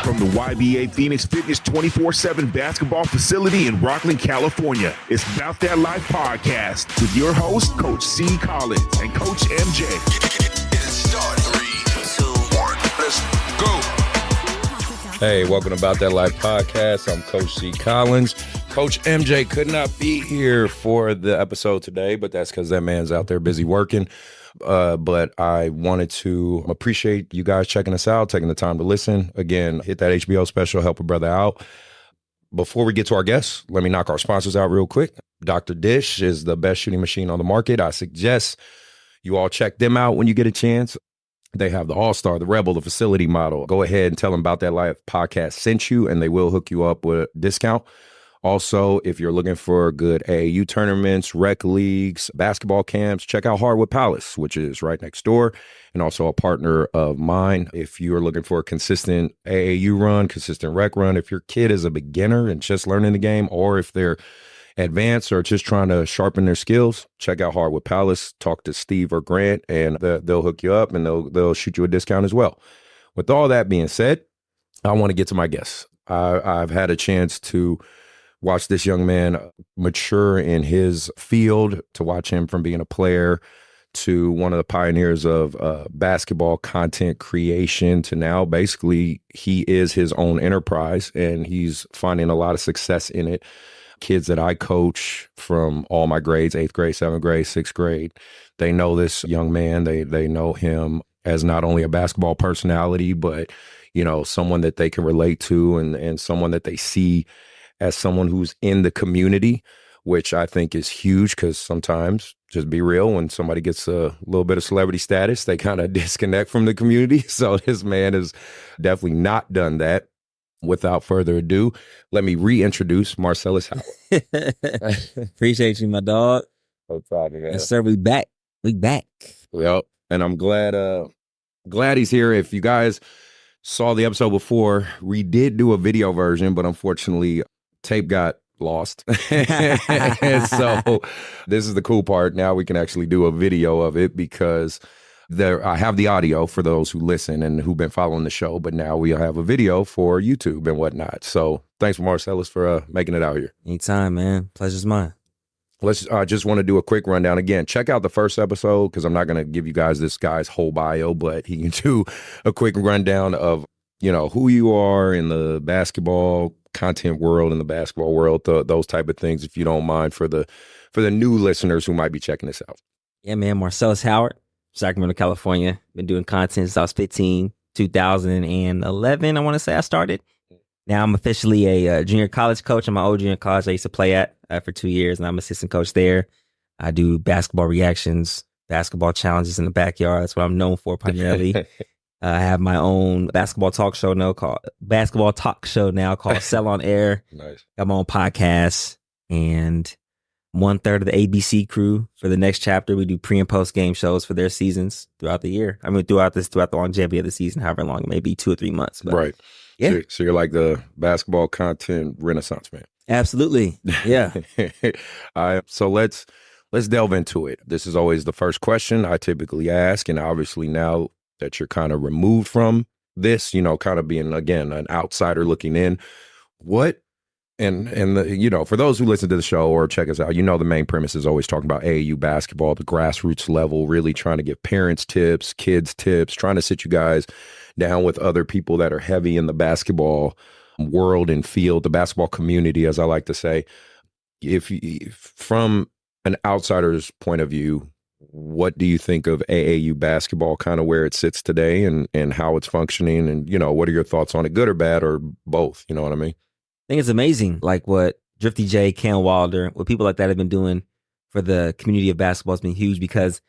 From the YBA Phoenix Fitness 24/7 basketball facility in Rockland, California, it's Bout That Life podcast with your host, Coach C. Collins and Coach MJ. Let's go. Hey, welcome to Bout That Life podcast. I'm Coach C. Collins. Coach MJ could not be here for the episode today, but that's because that man's out there busy working. But I wanted to appreciate you guys checking us out, taking the time to listen. Again, hit that HBO special, help a brother out. Before we get to our guests, let me knock our sponsors out real quick. Dr. Dish is the best shooting machine on the market. I suggest you all check them out when you get a chance. They have the All-Star, the Rebel, the Facility Model. Go ahead and tell them About That Life podcast sent you, and they will hook you up with a discount. Also, if you're looking for good AAU tournaments, rec leagues, basketball camps, check out Hardwood Palace, which is right next door, and also a partner of mine. If you are looking for a consistent AAU run, consistent rec run, if your kid is a beginner and just learning the game, or if they're advanced or just trying to sharpen their skills, check out Hardwood Palace. Talk to Steve or Grant, and they'll hook you up, and they'll shoot you a discount as well. With all that being said, I want to get to my guests. I've had a chance to watch this young man mature in his field, to watch him from being a player to one of the pioneers of basketball content creation to now basically he is his own enterprise and he's finding a lot of success in it. Kids that I coach from all my grades, 8th grade, 7th grade, 6th grade, they know this young man. They know him as not only a basketball personality, but, you know, someone that they can relate to and someone that they see as someone who's in the community, which I think is huge because sometimes, just be real, when somebody gets a little bit of celebrity status, they kind of disconnect from the community. So this man has definitely not done that. Without further ado, let me reintroduce Marcellus Howard. Appreciate you, my dog. No problem, man. Yes, sir. We back. Yep. And I'm glad he's here. If you guys saw the episode before, we did do a video version, but unfortunately, tape got lost. And so this is the cool part. Now we can actually do a video of it because I have the audio for those who listen and who've been following the show, but now we have a video for YouTube and whatnot. So thanks, Marcellus, for making it out here. Anytime, man. Pleasure's mine. I just want to do a quick rundown again. Check out the first episode because I'm not going to give you guys this guy's whole bio, but he can do a quick rundown of, you know, who you are in the basketball content world, in the basketball world, those type of things, if you don't mind, for the new listeners who might be checking this out. Yeah, man. Marcellus Howard, Sacramento, California. Been doing content since I was 15, 2011, I want to say I started. Now I'm officially a junior college coach. I'm my old junior college I used to play at for 2 years, and I'm assistant coach there. I do basketball reactions, basketball challenges in the backyard. That's what I'm known for primarily. I have my own basketball talk show now called Sell on Air. Nice. Got my own podcast, and 1/3 of the ABC crew for the next chapter. We do pre and post game shows for their seasons throughout the year. I mean, throughout the longevity of the season, however long it may be, 2 or 3 months. But right. Yeah. So you're like the basketball content renaissance man. Absolutely. Yeah. So let's delve into it. This is always the first question I typically ask. And obviously now that you're kind of removed from this, you know, kind of being, again, an outsider looking in, you know, for those who listen to the show or check us out, you know, the main premise is always talking about AAU basketball, the grassroots level, really trying to give parents tips, kids tips, trying to sit you guys down with other people that are heavy in the basketball world and field, the basketball community, as I like to say. From an outsider's point of view, what do you think of AAU basketball, kind of where it sits today and how it's functioning? And, you know, what are your thoughts on it, good or bad or both? You know what I mean? I think it's amazing, like what Drifty J, Cam Wilder, what people like that have been doing for the community of basketball has been huge because,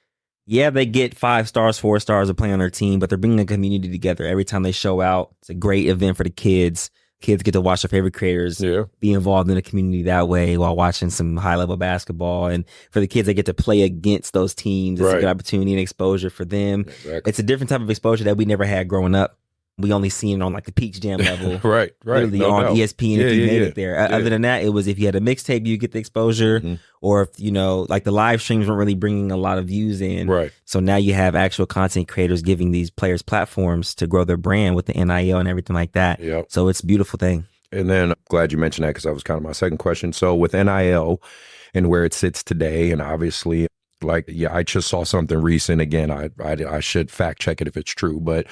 yeah, they get 5 stars, 4 stars to play on their team, but they're bringing the community together every time they show out. It's a great event for the kids. Kids get to watch their favorite creators, be involved in the community that way while watching some high-level basketball. And for the kids, they get to play against those teams. It's a good opportunity and exposure for them. Exactly. It's a different type of exposure that we never had growing up we only seen it on like the Peaks Jam level. Right. Literally No on doubt. ESPN if you made it there. Other than that, it was if you had a mixtape, you get the exposure, or if, like the live streams weren't really bringing a lot of views in. Right. So now you have actual content creators giving these players platforms to grow their brand with the NIL and everything like that. Yep. So it's a beautiful thing. And then glad you mentioned that because that was kind of my second question. So with NIL and where it sits today, and obviously, I just saw something recent. Again, I should fact check it if it's true, but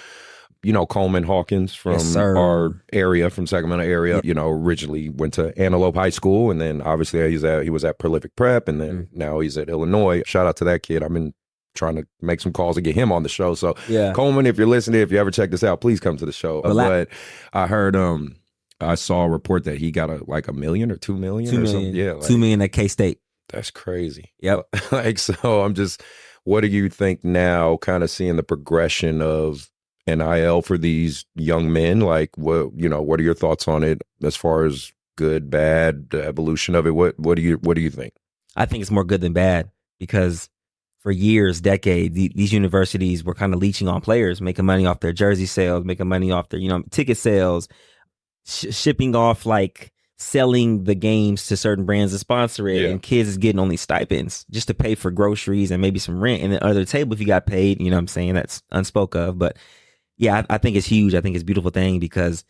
Coleman Hawkins from our area, from Sacramento area, originally went to Antelope High School, and then obviously he was at Prolific Prep, and then now he's at Illinois. Shout out to that kid. I've been trying to make some calls to get him on the show. So Coleman, if you're listening, if you ever check this out, please come to the show. But I heard I saw a report that he got $1 million or $2 million or something. Yeah, $2 million at K-State. That's crazy. Yep. So I'm just, what do you think now, kind of seeing the progression of NIL for these young men? Like, what are your thoughts on it as far as good, bad, the evolution of it? What do you think? I think it's more good than bad because for years, decades, these universities were kind of leeching on players, making money off their jersey sales, making money off their, ticket sales, shipping off, like selling the games to certain brands to sponsor it, and kids is getting only stipends just to pay for groceries and maybe some rent. And then under the table, if you got paid, what I'm saying, that's unspoken of. But yeah, I think it's huge. I think it's a beautiful thing because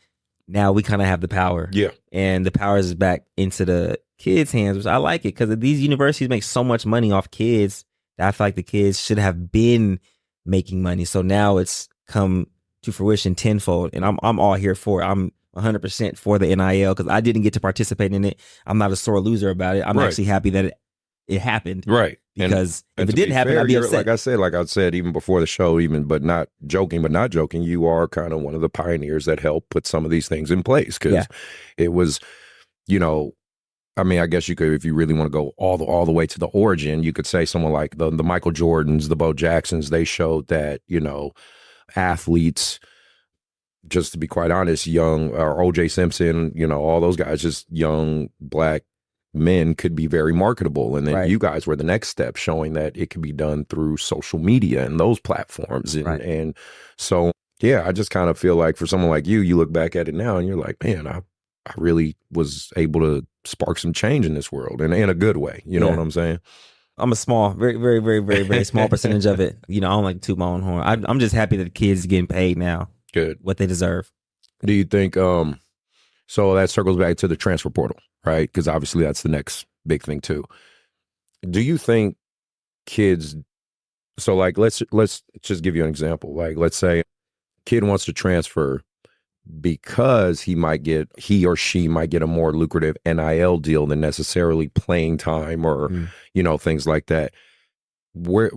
now we kind of have the power. Yeah. And the power is back into the kids' hands, which I like it because these universities make so much money off kids that I feel like the kids should have been making money. So now it's come to fruition tenfold, and I'm all here for it. I'm 100% for the NIL because I didn't get to participate in it. I'm not a sore loser about it. I'm actually happy that it happened. Right. Because if it didn't happen, I'd be upset. Like I said, even before the show, but not joking, you are kind of one of the pioneers that helped put some of these things in place because it was, I guess you could, if you really want to go all the way to the origin, you could say someone like the Michael Jordans, the Bo Jacksons, they showed that, athletes, just to be quite honest, young, or O.J. Simpson, all those guys, just young black men could be very marketable. And then you guys were the next step, showing that it could be done through social media and those platforms. And so, yeah, I just kind of feel like for someone like you look back at it now and you're like, man, I really was able to spark some change in this world, and in a good way. You know what I'm saying? I'm a small, very, very, very, very, very small percentage of it. I don't like to toot my own horn. I'm just happy that the kids are getting paid now. Good. What they deserve. Do you think, so that circles back to the transfer portal, right? Because obviously that's the next big thing too. Do you think kids, so like, let's just give you an example. Like, let's say a kid wants to transfer because he or she might get a more lucrative NIL deal than necessarily playing time or, things like that. Where,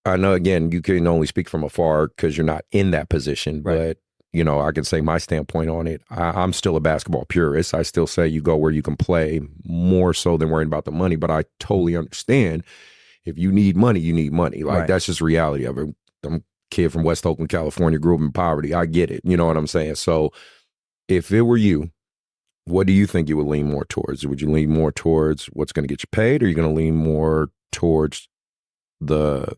I know, again, you can only speak from afar because you're not in that position, but, I can say my standpoint on it. I'm still a basketball purist. I still say you go where you can play more so than worrying about the money, but I totally understand if you need money, you need money. Like, that's just reality of it. I'm a kid from West Oakland, California, grew up in poverty. I get it. You know what I'm saying? So if it were you, what do you think you would lean more towards? Would you lean more towards what's going to get you paid, or are you going to lean more towards the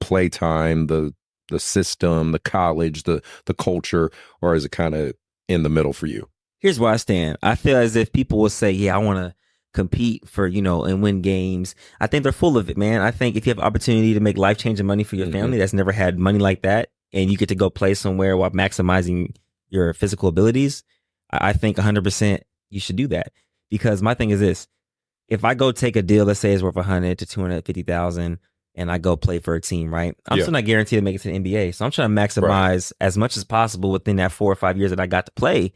playtime, the system, the college, the culture, or is it kind of in the middle for you? Here's where I stand. I feel as if people will say, yeah, I want to compete for, and win games. I think they're full of it, man. I think if you have opportunity to make life-changing money for your family that's never had money like that, and you get to go play somewhere while maximizing your physical abilities, I think 100% you should do that. Because my thing is this: if I go take a deal, let's say it's worth $100,000 to $250,000, and I go play for a team, right? I'm still not guaranteed to make it to the NBA. So I'm trying to maximize as much as possible within that 4 or 5 years that I got to play.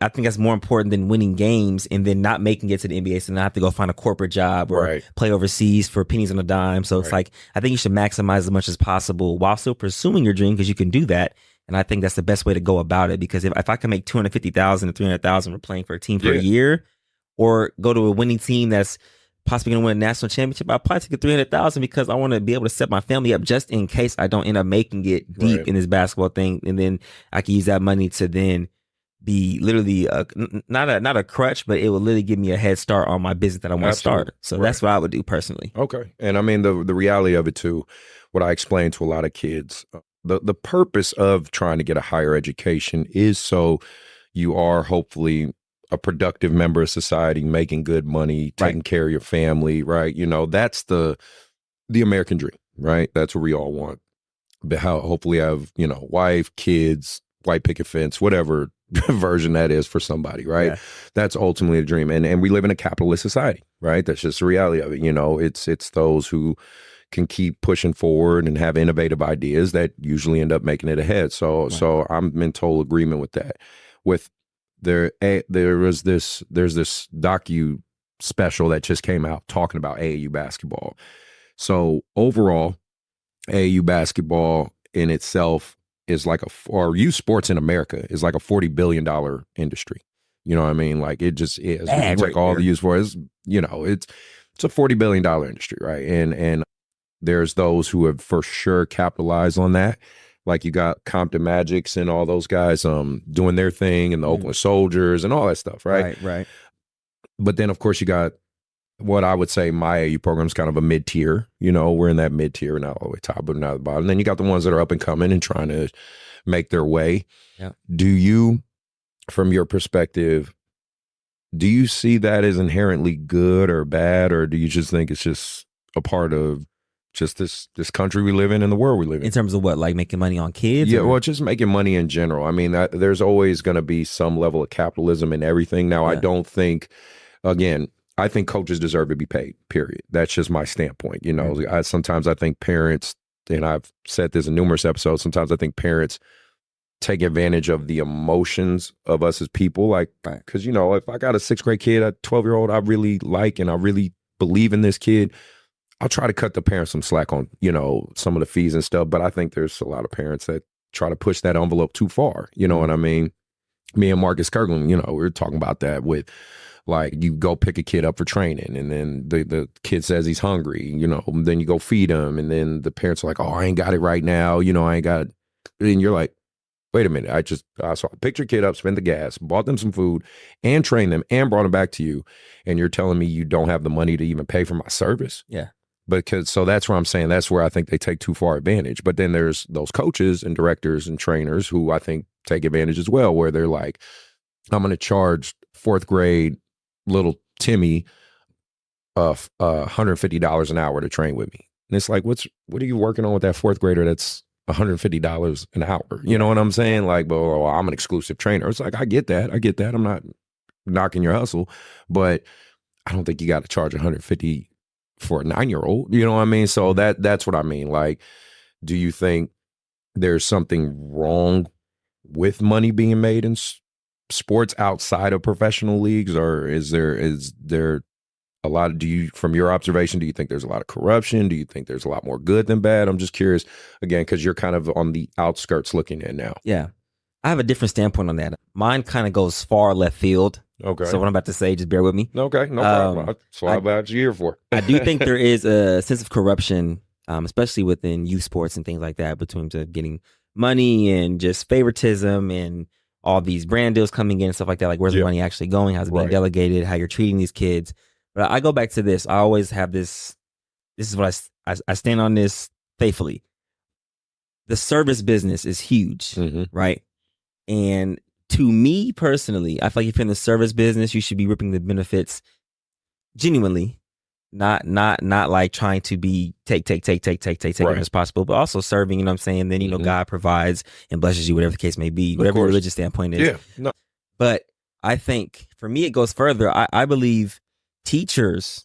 I think that's more important than winning games and then not making it to the NBA. So then I have to go find a corporate job or play overseas for pennies on a dime. So it's like, I think you should maximize as much as possible while still pursuing your dream, because you can do that. And I think that's the best way to go about it, because if I can make $250,000 to $300,000 for playing for a team for a year, or go to a winning team that's possibly going to win a national championship, I'll probably take the $300,000 because I want to be able to set my family up just in case I don't end up making it deep in this basketball thing. And then I can use that money to then be literally not a crutch, but it will literally give me a head start on my business that I want to start. So that's what I would do personally. Okay. And I mean, the reality of it too, what I explain to a lot of kids the purpose of trying to get a higher education is so you are hopefully a productive member of society, making good money, taking care of your family, right? You know, that's the American dream, right? That's what we all want. But how hopefully have, you know, wife, kids, white picket fence, whatever version that is for somebody, right? Yeah. That's ultimately a dream. And we live in a capitalist society, right? That's just the reality of it. You know, it's those who can keep pushing forward and have innovative ideas that usually end up making it ahead. So I'm in total agreement with that. There's this docu special that just came out talking about AAU basketball. So overall, AAU basketball in itself is like or youth sports in America is like a $40 billion industry. You know what I mean? Like it just is. It's like all the youth sports, you know, it's a $40 billion industry, right? And there's those who have for sure capitalized on that. Like you got Compton Magics and all those guys doing their thing, and the Oakland Soldiers and all that stuff, right? Right. But then, of course, you got what I would say my AAU program is kind of a mid-tier. You know, we're in that mid-tier, not all the way top, but not the bottom. And then you got the ones that are up and coming and trying to make their way. Yeah. Do you, from your perspective, do you see that as inherently good or bad, or do you just think it's just a part of just this country we live in and the world we live in? In terms of what, like making money on kids? Yeah, well, just making money in general. I mean, there's always going to be some level of capitalism in everything. Now, I don't think, again, I think coaches deserve to be paid, period. That's just my standpoint. You know, sometimes I think parents, and I've said this in numerous episodes, sometimes I think parents take advantage of the emotions of us as people. Like, because, you know, if I got a 6th grade kid, a 12-year-old I really like and I really believe in this kid, I'll try to cut the parents some slack on, you know, some of the fees and stuff. But I think there's a lot of parents that try to push that envelope too far. You know what I mean? Me and Marcus Kirkland, you know, we were talking about that with, like, you go pick a kid up for training and then the kid says he's hungry, you know, then you go feed him. And then the parents are like, oh, I ain't got it right now. You know, I ain't got it. And you're like, wait a minute. So I picked your kid up, spent the gas, bought them some food and trained them and brought them back to you. And you're telling me you don't have the money to even pay for my service? Yeah. So that's where I'm saying that's where I think they take too far advantage. But then there's those coaches and directors and trainers who I think take advantage as well, where they're like, I'm going to charge 4th grade little Timmy $150 an hour to train with me. And it's like, what are you working on with that 4th grader that's $150 an hour? You know what I'm saying? Like, well, I'm an exclusive trainer. It's like, I get that. I'm not knocking your hustle, but I don't think you got to charge $150 for a 9-year-old. You know what I mean? So that's what I mean. Like, do you think there's something wrong with money being made in sports outside of professional leagues, or is there a lot of, from your observation, do you think there's a lot of corruption? Do you think there's a lot more good than bad? I'm just curious, again, because you're kind of on the outskirts looking in now. Yeah. I have a different standpoint on that. Mine kind of goes far left field. Okay. So what I'm about to say, just bear with me. Okay, no problem. That's what I'm here for. I do think there is a sense of corruption, especially within youth sports and things like that, between getting money and just favoritism and all these brand deals coming in and stuff like that. Like, where's the money actually going? How's it being delegated? How you're treating these kids? But I go back to this. I always have this. This is what I stand on this faithfully. The service business is huge, right? And to me personally, I feel like if you're in the service business, you should be reaping the benefits genuinely, not like trying to be take as possible, but also serving, you know what I'm saying? Then, you know, God provides and blesses you, whatever the case may be, whatever your religious standpoint is. Yeah. No. But I think for me, it goes further. I believe teachers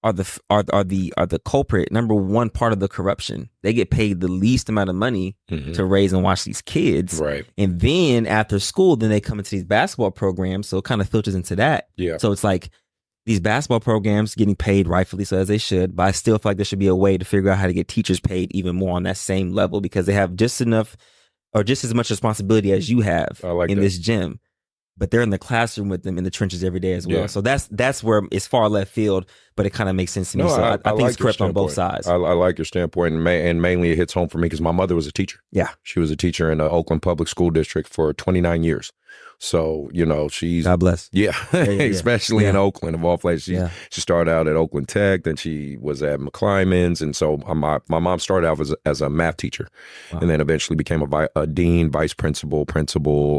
are the culprit, number one part of the corruption. They get paid the least amount of money to raise and watch these kids. Right. And then after school, then they come into these basketball programs. So it kind of filters into that. Yeah. So it's like these basketball programs getting paid rightfully so, as they should. But I still feel like there should be a way to figure out how to get teachers paid even more on that same level, because they have just enough or just as much responsibility as you have this gym. But they're in the classroom with them in the trenches every day as well. Yeah. So that's where it's far left field, but it kind of makes sense to me. So I think it's correct on both sides. I like your standpoint, and mainly it hits home for me because my mother was a teacher. Yeah. She was a teacher in the Oakland Public School District for 29 years. So, she's God bless. yeah, especially in Yeah. Oakland of all places. She started out at Oakland Tech, then she was at McClymonds, and so my mom started out as a math teacher, and then eventually became a dean, vice principal,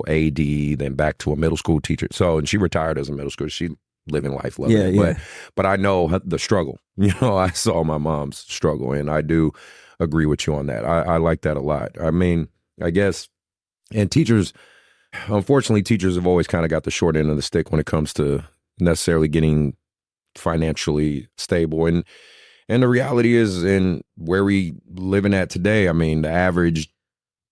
AD, then back to a middle school teacher. So, and she retired as a middle school. She living life, loving it. But I know the struggle. I saw my mom's struggle, and I do agree with you on that. I like that a lot. I mean, I guess, and teachers. Unfortunately, teachers have always kind of got the short end of the stick when it comes to necessarily getting financially stable. And the reality is, in where we living at today, I mean, the average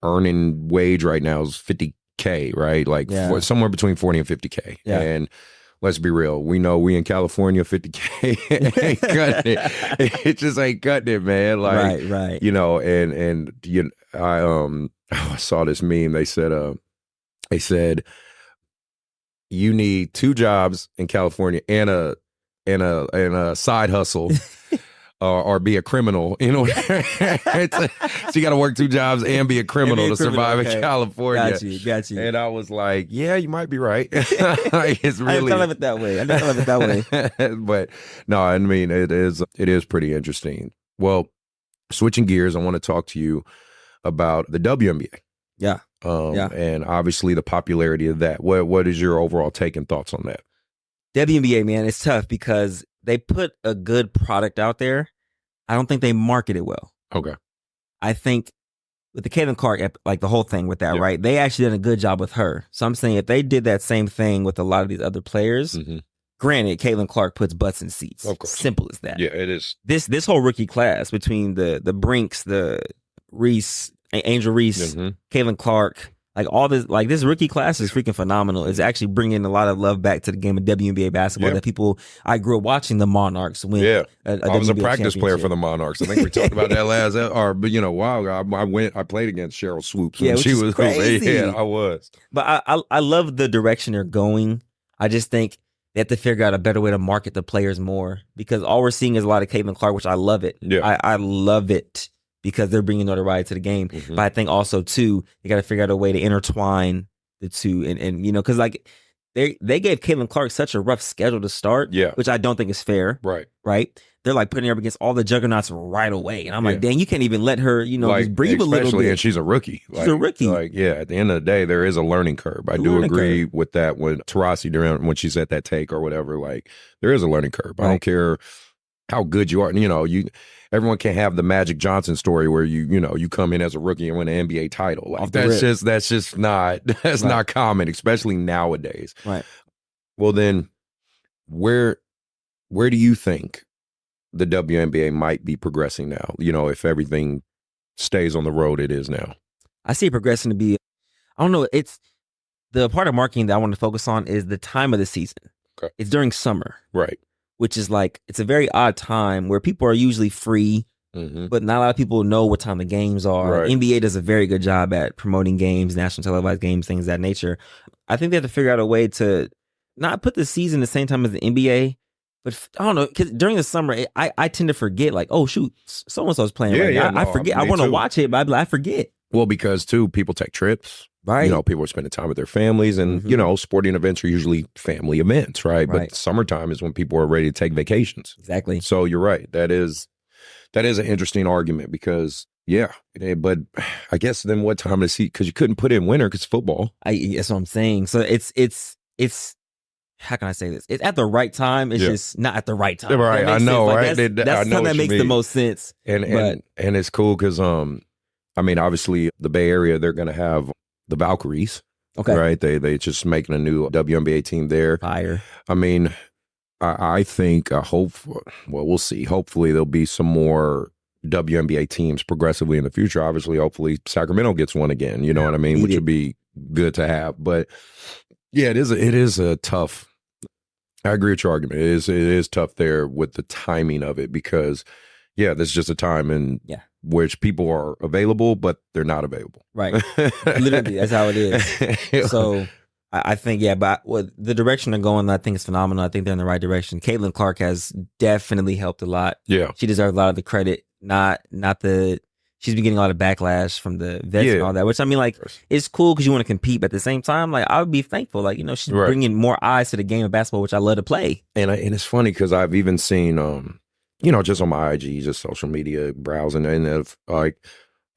earning wage right now is $50K, right? Like somewhere between 40 and 50K. Yeah. And let's be real. We know we in California, 50K ain't cutting it. It just ain't cutting it, man. Like, right. I saw this meme. They said, you need 2 jobs in California and a side hustle, or be a criminal. So you got to work 2 jobs and be a criminal to survive in California. Got you. And I was like, yeah, you might be right. It's really, I didn't thought of it that way. But no, I mean, it is pretty interesting. Well, switching gears, I want to talk to you about the WNBA. Yeah. And obviously the popularity of that. What is your overall take and thoughts on that? WNBA, man, it's tough because they put a good product out there. I don't think they market it well. Okay. I think with the Caitlin Clark, like the whole thing with that, right? They actually did a good job with her. So I'm saying if they did that same thing with a lot of these other players, granted, Caitlin Clark puts butts in seats. Of course. Simple as that. Yeah, it is. This whole rookie class between the Brinks, the Reese, Angel Reese, Caitlin Clark, like all this, like this rookie class is freaking phenomenal. It's actually bringing a lot of love back to the game of WNBA basketball that I grew up watching the Monarchs win. I was a practice player for the Monarchs. I think we talked about that last, I played against Cheryl Swoops when she was crazy. Yeah, I was. But I love the direction they're going. I just think they have to figure out a better way to market the players more, because all we're seeing is a lot of Caitlin Clark, which I love it. Yeah. I love it, because they're bringing notoriety to the game. But I think also, too, they got to figure out a way to intertwine the two. And because like they gave Caitlin Clark such a rough schedule to start, which I don't think is fair. Right? They're like putting her up against all the juggernauts right away. And I'm like, dang, you can't even let her, just breathe a little bit. And she's a rookie. She's a rookie. At the end of the day, there is a learning curve. I do agree with that when Taurasi, when she's at that take or whatever, like there is a learning curve. I don't care how good you are. Everyone can't have the Magic Johnson story where you come in as a rookie and win an NBA title. Like that's just not not common, especially nowadays. Right. Well, then where do you think the WNBA might be progressing now? If everything stays on the road it is now. I see it progressing to be, I don't know, it's the part of marketing that I want to focus on is the time of the season. Okay. It's during summer. Right. Which is like, it's a very odd time where people are usually free, but not a lot of people know what time the games are. Right. NBA does a very good job at promoting games, national televised games, things of that nature. I think they have to figure out a way to not put the season the same time as the NBA, but I don't know, because during the summer, I tend to forget, like, oh, shoot, so-and-so's playing now. I forget. I want to watch it, but I forget. Well, because, too, people take trips. Right. People are spending time with their families, and, sporting events are usually family events, right? But summertime is when people are ready to take vacations. Exactly. So you're right. That is an interesting argument because, but I guess then what time to see? Because you couldn't put in winter because football. That's what I'm saying. So it's how can I say this? It's at the right time. It's just not at the right time. Right. I know, like right? That's something that makes the most sense. And it's cool because, obviously the Bay Area, they're going to have the Valkyries. Okay. Right. They just making a new WNBA team there. Fire. I think, we'll see. Hopefully there'll be some more WNBA teams progressively in the future. Obviously, hopefully Sacramento gets one again, you know what I mean? Which would be good to have. But yeah, it is a tough, I agree with your argument. It is tough there with the timing of it because, this is just a time in which people are available, but they're not available. Right. Literally, that's how it is. So I think, but the direction they're going, I think is phenomenal. I think they're in the right direction. Caitlin Clark has definitely helped a lot. Yeah. She deserves a lot of the credit, not the she's been getting a lot of backlash from the vets and all that, which I mean, like, it's cool because you want to compete, but at the same time, like, I would be thankful, like, she's bringing more eyes to the game of basketball, which I love to play. And it's funny because I've even seen, just on my IG, just social media browsing, and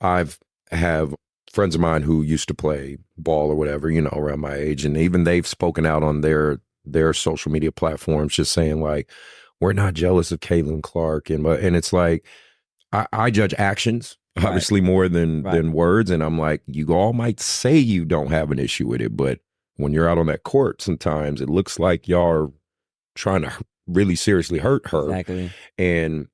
I've have friends of mine who used to play ball or whatever, around my age, and even they've spoken out on their social media platforms, just saying like, we're not jealous of Caitlin Clark, and it's like, I judge actions obviously more than words, and I'm like, you all might say you don't have an issue with it, but when you're out on that court, sometimes it looks like y'all are trying to really seriously hurt her. Exactly. And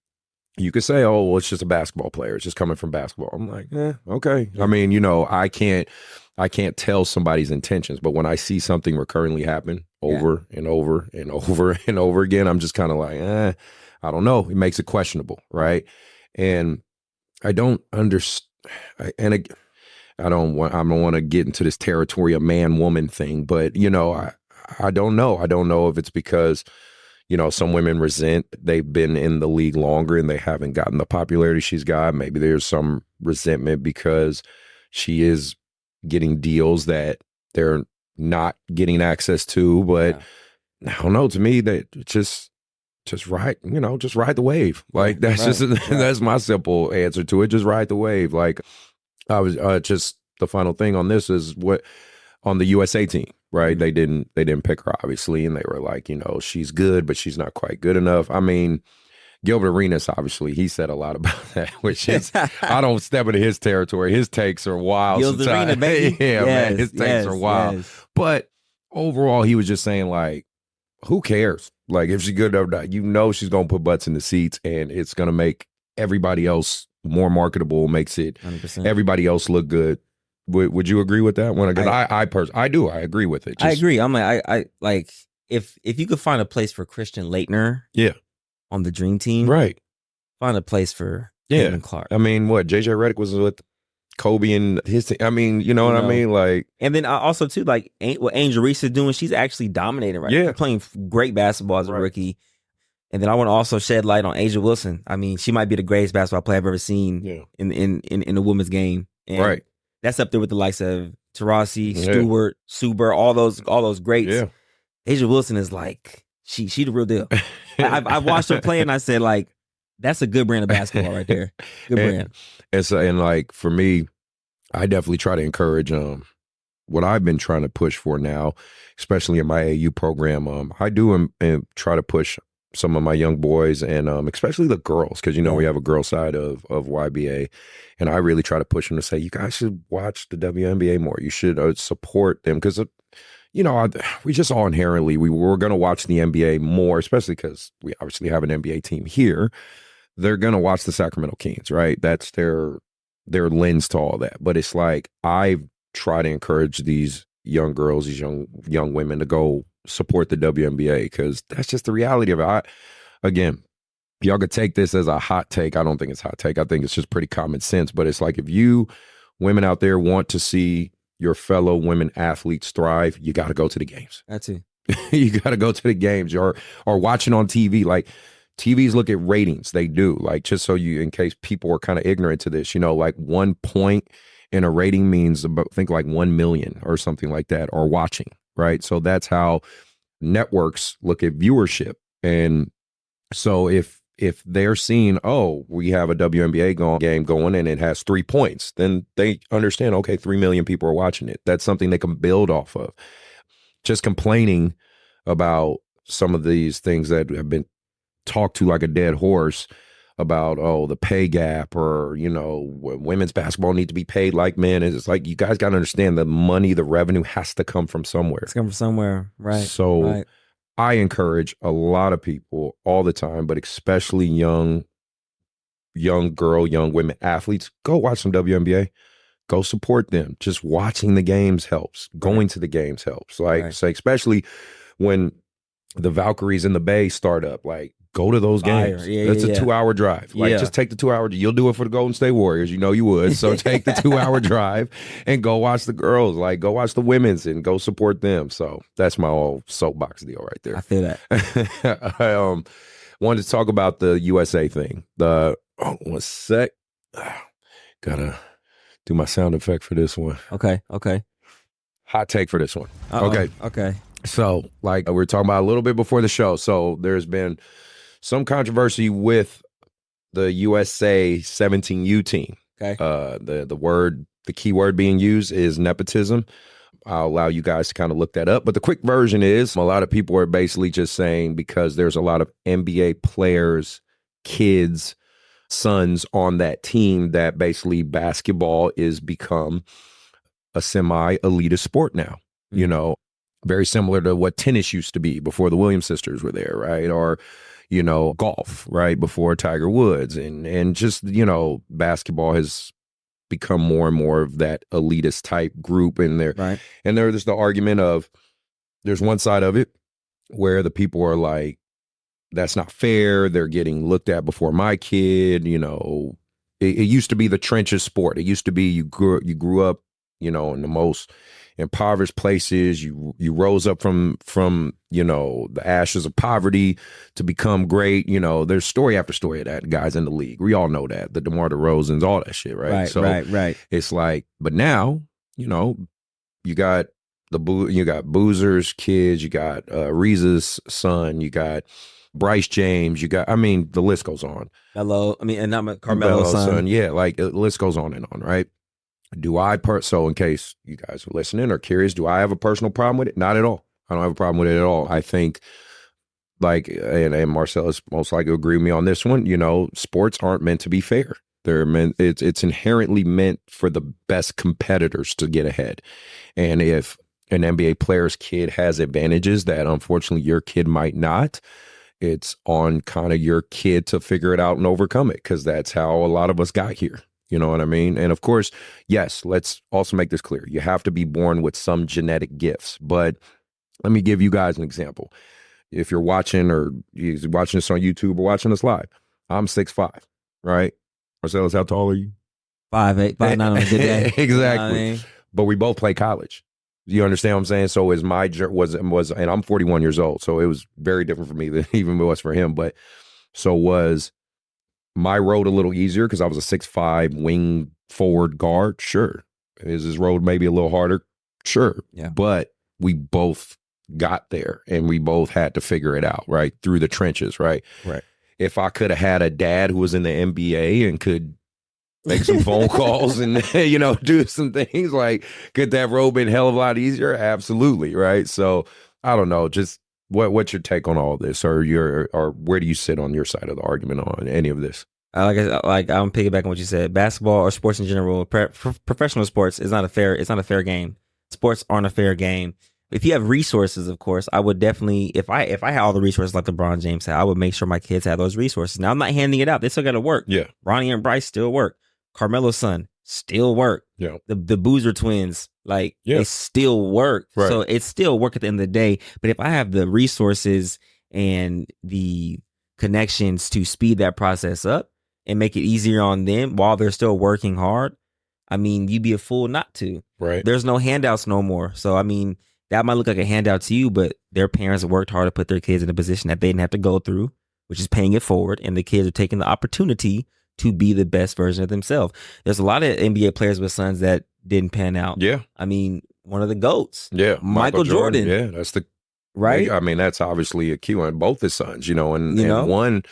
you could say, oh, well, it's just a basketball player. It's just coming from basketball. I'm like, okay. I mean, I can't tell somebody's intentions, but when I see something recurrently happen over and over and over and over again, I'm just kind of like, I don't know. It makes it questionable, right? And I don't understand. And I don't want to get into this territory of man-woman thing, but I don't know. I don't know if it's because some women resent they've been in the league longer and they haven't gotten the popularity she's got. Maybe there's some resentment because she is getting deals that they're not getting access to. But I don't know. To me, that just ride, just ride the wave. Like that's that's my simple answer to it. Just ride the wave. Like I was just the final thing on this is what on the USA team. Right. They didn't pick her, obviously. And they were like, she's good, but she's not quite good enough. I mean, Gilbert Arenas, obviously, he said a lot about that, which is, I don't step into his territory. His takes are wild. Arena, baby. Man, his takes are wild. Yes. But overall, he was just saying, like, who cares? Like, if she's good or not, she's going to put butts in the seats, and it's going to make everybody else more marketable, makes it 100%. Everybody else look good. Would you agree with that one? Because I do. I agree with it. I agree. I'm like, I like if you could find a place for Christian Laettner, on the Dream Team, right? Find a place for Caitlin Clark. I mean, what JJ Redick was with Kobe and his team. I mean, you know what I mean? Like, and then also too, like what Angel Reese is doing, she's actually dominating right now, playing great basketball as a rookie. And then I want to also shed light on Asia Wilson. I mean, she might be the greatest basketball player I've ever seen in the women's game. And that's up there with the likes of Taurasi, Stewart, Suber, all those greats. Yeah. Asia Wilson is like she the real deal. I've watched her play and I said, like, that's a good brand of basketball right there. Good brand. And like for me, I definitely try to encourage what I've been trying to push for now, especially in my AAU program. I do try to push some of my young boys and especially the girls, because we have a girl side of YBA, and I really try to push them to say, you guys should watch the WNBA more. You should support them, because we just all inherently we're going to watch the NBA more, especially because we obviously have an NBA team here. They're going to watch the Sacramento Kings, right? That's their lens to all that. But it's like I try to encourage these young girls, these young women to go support the WNBA, because that's just the reality of it. Again, y'all could take this as a hot take. I don't think it's a hot take. I think it's just pretty common sense. But it's like, if you women out there want to see your fellow women athletes thrive, you got to go to the games. That's it. You got to go to the games or watching on TV. Like, TVs look at ratings. They do. Like, just so in case people are kind of ignorant to this, like 1 point in a rating means about, think like 1 million or something like that are watching. Right. So that's how networks look at viewership. And so if they're seeing, oh, we have a WNBA game going and it has 3 points, then they understand, okay, 3 million people are watching it. That's something they can build off of. Just complaining about some of these things that have been talked to like a dead horse about, the pay gap, or, women's basketball need to be paid like men. It's like, you guys got to understand the money, the revenue has to come from somewhere. It's come from somewhere, right? So I encourage a lot of people all the time, but especially young women athletes, go watch some WNBA. Go support them. Just watching the games helps. Going to the games helps. Like, say, especially when the Valkyries in the Bay start up, like, go to those games. That's a 2-hour drive. Like, just take the 2 hour. You'll do it for the Golden State Warriors. You would. So take the 2-hour drive and go watch the girls. Like, go watch the women's and go support them. So that's my old soapbox deal right there. I feel that. I wanted to talk about the USA thing. One sec. Gotta do my sound effect for this one. Okay. Hot take for this one. Uh-oh. Okay. So, like we were talking about a little bit before the show. So there's been some controversy with the USA 17U team. Okay. The key word being used is nepotism. I'll allow you guys to kind of look that up. But the quick version is a lot of people are basically just saying because there's a lot of NBA players, kids, sons on that team that basically basketball is become a semi-elitist sport now. You know, very similar to what tennis used to be before the Williams sisters were there, right? Or, you know, golf, right? Before Tiger Woods. And just, you know, basketball has become more and more of that elitist type group in there. Right. And there's the argument of there's one side of it where the people are like, that's not fair. They're getting looked at before my kid. You know, it used to be the trenches sport. It used to be you grew up, you know, in the most impoverished places. You rose up from you know, the ashes of poverty to become great. You know, there's story after story of that guys in the league. We all know that, the DeMar DeRozans, all that shit, right? Right. It's like, but now, you know, you got Boozer's kids, you got Reese's son, you got Bryce James, you got, I mean, the list goes on. And I'm Carmelo's son. Yeah, like the list goes on and on, right? So in case you guys are listening or curious, do I have a personal problem with it? Not at all. I don't have a problem with it at all. I think, like, and Marcellus most likely agree with me on this one, you know, sports aren't meant to be fair. They're meant, it's inherently meant for the best competitors to get ahead. And if an NBA player's kid has advantages that unfortunately your kid might not, it's on kind of your kid to figure it out and overcome it, because that's how a lot of us got here. You know what I mean? And of course, yes, let's also make this clear. You have to be born with some genetic gifts. But let me give you guys an example. If you're watching or you're watching this on YouTube or watching us live, I'm 6'5", right? Marcellus, how tall are you? 5'8", 5'9" on a good day. Exactly. You know what I mean? But we both play college. You understand what I'm saying? So and I'm 41 years old, so it was very different for me than even it was for him. But so was my road a little easier because I was a 6'5" wing forward guard? Sure. Is his road maybe a little harder? Sure. Yeah. But we both got there and we both had to figure it out, right? Through the trenches, right? Right. If I could have had a dad who was in the NBA and could make some phone calls and, you know, do some things, like, could that road been a hell of a lot easier? Absolutely, right? So I don't know, just what's your take on all this, or where do you sit on your side of the argument on any of this? I'm piggybacking on what you said. Basketball or sports in general, professional sports is not a fair game. Sports aren't a fair game. If you have resources, of course, I would definitely, if I had all the resources like LeBron James had, I would make sure my kids had those resources. Now, I'm not handing it out. They still got to work. Yeah. Ronnie and Bryce still work. Carmelo's son still work. Yeah. The Boozer twins, they still work. Right. So it's still work at the end of the day. But if I have the resources and the connections to speed that process up and make it easier on them while they're still working hard, I mean, you'd be a fool not to. Right. There's no handouts no more. So, I mean, that might look like a handout to you, but their parents worked hard to put their kids in a position that they didn't have to go through, which is paying it forward. And the kids are taking the opportunity to be the best version of themselves. There's a lot of NBA players with sons that didn't pan out. Yeah. I mean, one of the GOATs. Yeah. Michael Jordan. Yeah. That's the right. I mean, that's obviously a key one. Both his sons, you know, and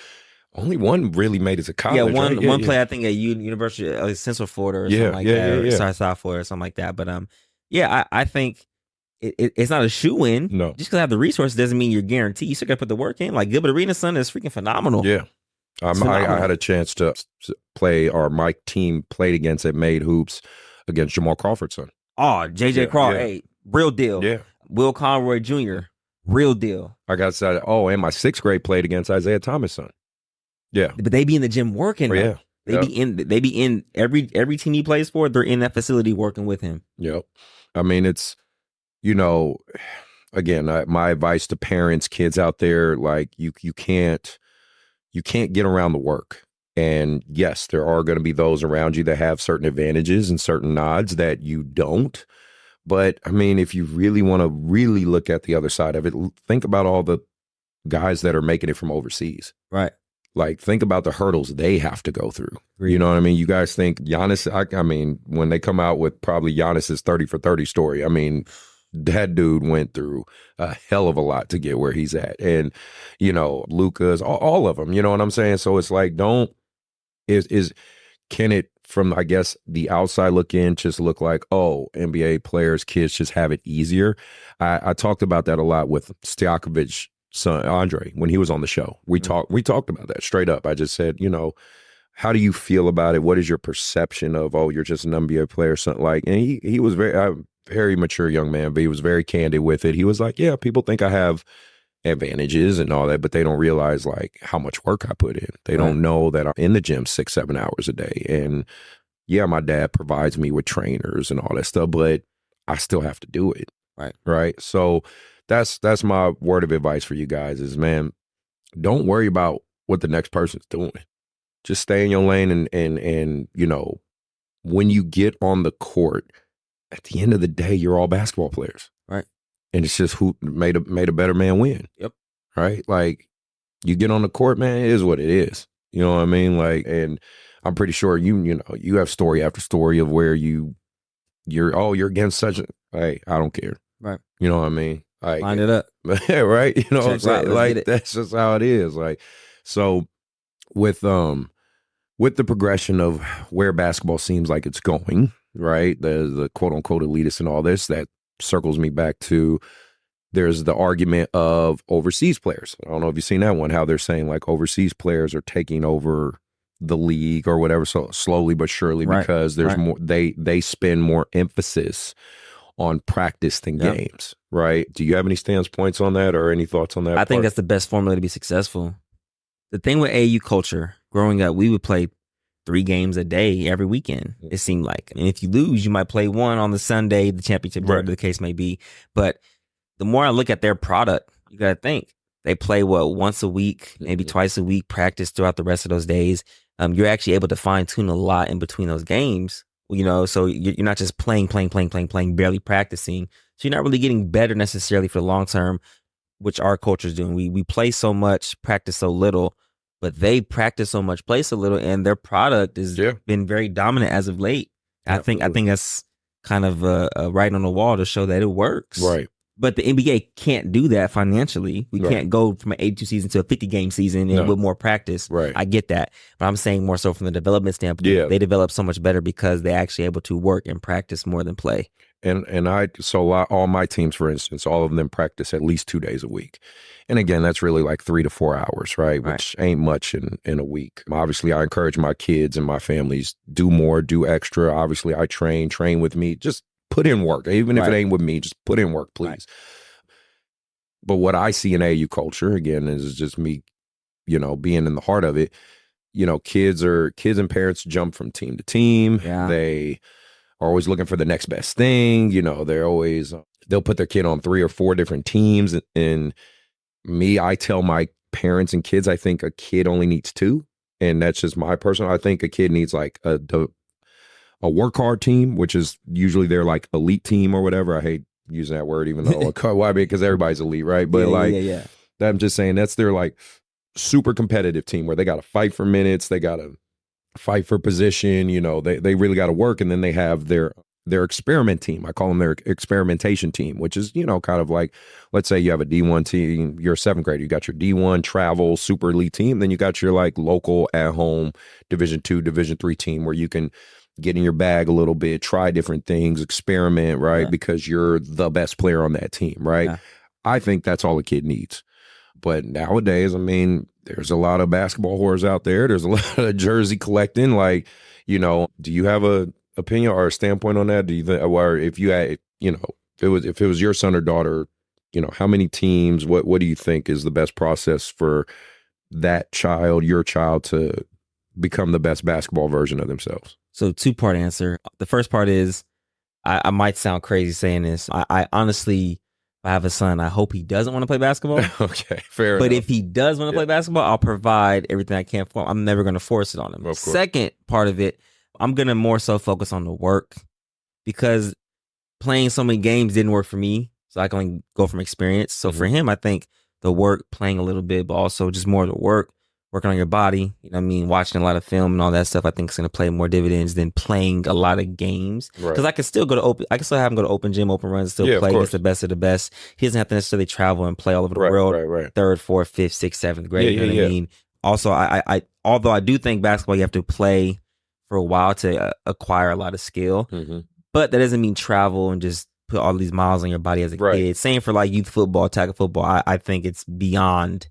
only one really made it to college. Yeah, one right? play, I think, at University of Central Florida or something like that. Or South Florida or something like that. But I think it's not a shoe-in. No. Just because I have the resources doesn't mean you're guaranteed. You still got to put the work in. Like, Gilbert Arenas' son is freaking phenomenal. Yeah. I had a chance to play, or my team played against, it made hoops against Jamal Crawford's son. Oh, J.J. Crawford, hey, real deal. Yeah. Will Conroy Jr., real deal. I got said, and my 6th grade played against Isaiah Thomas' son. Yeah. But they be in the gym working. Yeah. They be in every team he plays for, they're in that facility working with him. Yep. I mean, it's, you know, again, my advice to parents, kids out there, like, you can't get around the work. And yes, there are going to be those around you that have certain advantages and certain nods that you don't. But I mean, if you really want to really look at the other side of it, think about all the guys that are making it from overseas. Right. Like, think about the hurdles they have to go through. Agreed. You know what I mean? You guys think Giannis, I mean, when they come out with probably Giannis's 30 for 30 story, I mean, that dude went through a hell of a lot to get where he's at. And, you know, Luka's, all of them, you know what I'm saying? So it's like, can it, from, I guess, the outside look in, just look like, oh, NBA players, kids just have it easier? I talked about that a lot with Stojakovic's son, Andre, when he was on the show. We talked about that straight up. I just said, you know, how do you feel about it? What is your perception of, oh, you're just an NBA player, something like, and he was very mature young man, but he was very candid with it. He was like, yeah, people think I have advantages and all that, but they don't realize like how much work I put in. They don't know that I'm in the gym 6-7 hours a day. And yeah, my dad provides me with trainers and all that stuff, but I still have to do it. Right. So that's my word of advice for you guys is, man, don't worry about what the next person's doing. Just stay in your lane and you know, when you get on the court, at the end of the day, you're all basketball players. Right. And it's just who made a better man win. Yep. Right? Like, you get on the court, man, it is what it is. You know what I mean? Like, and I'm pretty sure you know, you have story after story of where you're against such a, hey, I don't care. Right. You know what I mean? Like, Line it up. Right? You know what I'm saying? Like, that's just how it is. Like, so with the progression of where basketball seems like it's going, right? The quote unquote elitist and all this, that circles me back to, there's the argument of overseas players. I don't know if you've seen that one, how they're saying like overseas players are taking over the league or whatever, so slowly but surely, because there's more, they spend more emphasis on practice than games, right? Do you have any points on that or any thoughts on that? I think that's the best formula to be successful. The thing with AAU culture, growing up, we would play 3 games a day every weekend, it seemed like. And if you lose, you might play one on the Sunday, the championship, whatever the case may be. But the more I look at their product, you got to think, they play, once a week, maybe twice a week, practice throughout the rest of those days. You're actually able to fine tune a lot in between those games, you know, so you're not just playing, barely practicing. So you're not really getting better necessarily for the long term, which our culture is doing. We play so much, practice so little, but they practice so much, play so little, and their product has been very dominant as of late. I think that's kind of a writing on the wall to show that it works. Right. But the NBA can't do that financially. We can't go from an 82 season to a 50-game season and with more practice. Right. I get that. But I'm saying more so from the development standpoint. They develop so much better because they're actually able to work and practice more than play. And all my teams, for instance, all of them practice at least 2 days a week. And again, that's really like 3 to 4 hours, right? Which ain't much in a week. Obviously, I encourage my kids and my families, do more, do extra. Obviously, I train with me. Just put in work. Even if it ain't with me, just put in work, please. But what I see in AAU culture, again, is just me, you know, being in the heart of it. You know, kids and parents jump from team to team. Yeah. They are always looking for the next best thing. You know, they'll put their kid on 3 or 4 different teams. And me, I tell my parents and kids, I think a kid only needs 2. And that's just my personal, I think a kid needs like a work hard team, which is usually their like elite team or whatever. I hate using that word, even though why? Because everybody's elite, right? But I'm just saying that's their like super competitive team where they got to fight for minutes, they got to fight for position. You know, they really got to work, and then they have their experiment team. I call them their experimentation team, which is, you know, kind of like, let's say you have a D1 team, you're a 7th grader, you got your D1 travel super elite team, then you got your like local at home Division 2, Division 3 team where you can get in your bag a little bit, try different things, experiment, right? Because you're the best player on that team, right? I think that's all a kid needs. But nowadays, I mean, there's a lot of basketball whores out there. There's a lot of jersey collecting. Like, you know, do you have a opinion or a standpoint on that? Do you think, or if you had, you know, if it was your son or daughter, you know, how many teams, what do you think is the best process for that child, your child, to become the best basketball version of themselves? So 2-part answer. The first part is, I might sound crazy saying this. I honestly, if I have a son, I hope he doesn't want to play basketball. Okay, fair But enough. if he does want to play basketball, I'll provide everything I can for him. I'm never going to force it on him. Second part of it, I'm going to more so focus on the work, because playing so many games didn't work for me. So I can only go from experience. So for him, I think the work, playing a little bit, but also just more of the work working on your body, you know what I mean, watching a lot of film and all that stuff, I think is going to play more dividends than playing a lot of games. Because I can still I can still have him go to open gym, open runs, still play against the best of the best. He doesn't have to necessarily travel and play all over the world. Third, fourth, fifth, sixth, seventh grade. You know what I mean? Also, I although I do think basketball, you have to play for a while to acquire a lot of skill, but that doesn't mean travel and just put all these miles on your body as a kid. Same for like youth football, tackle football. I think it's beyond.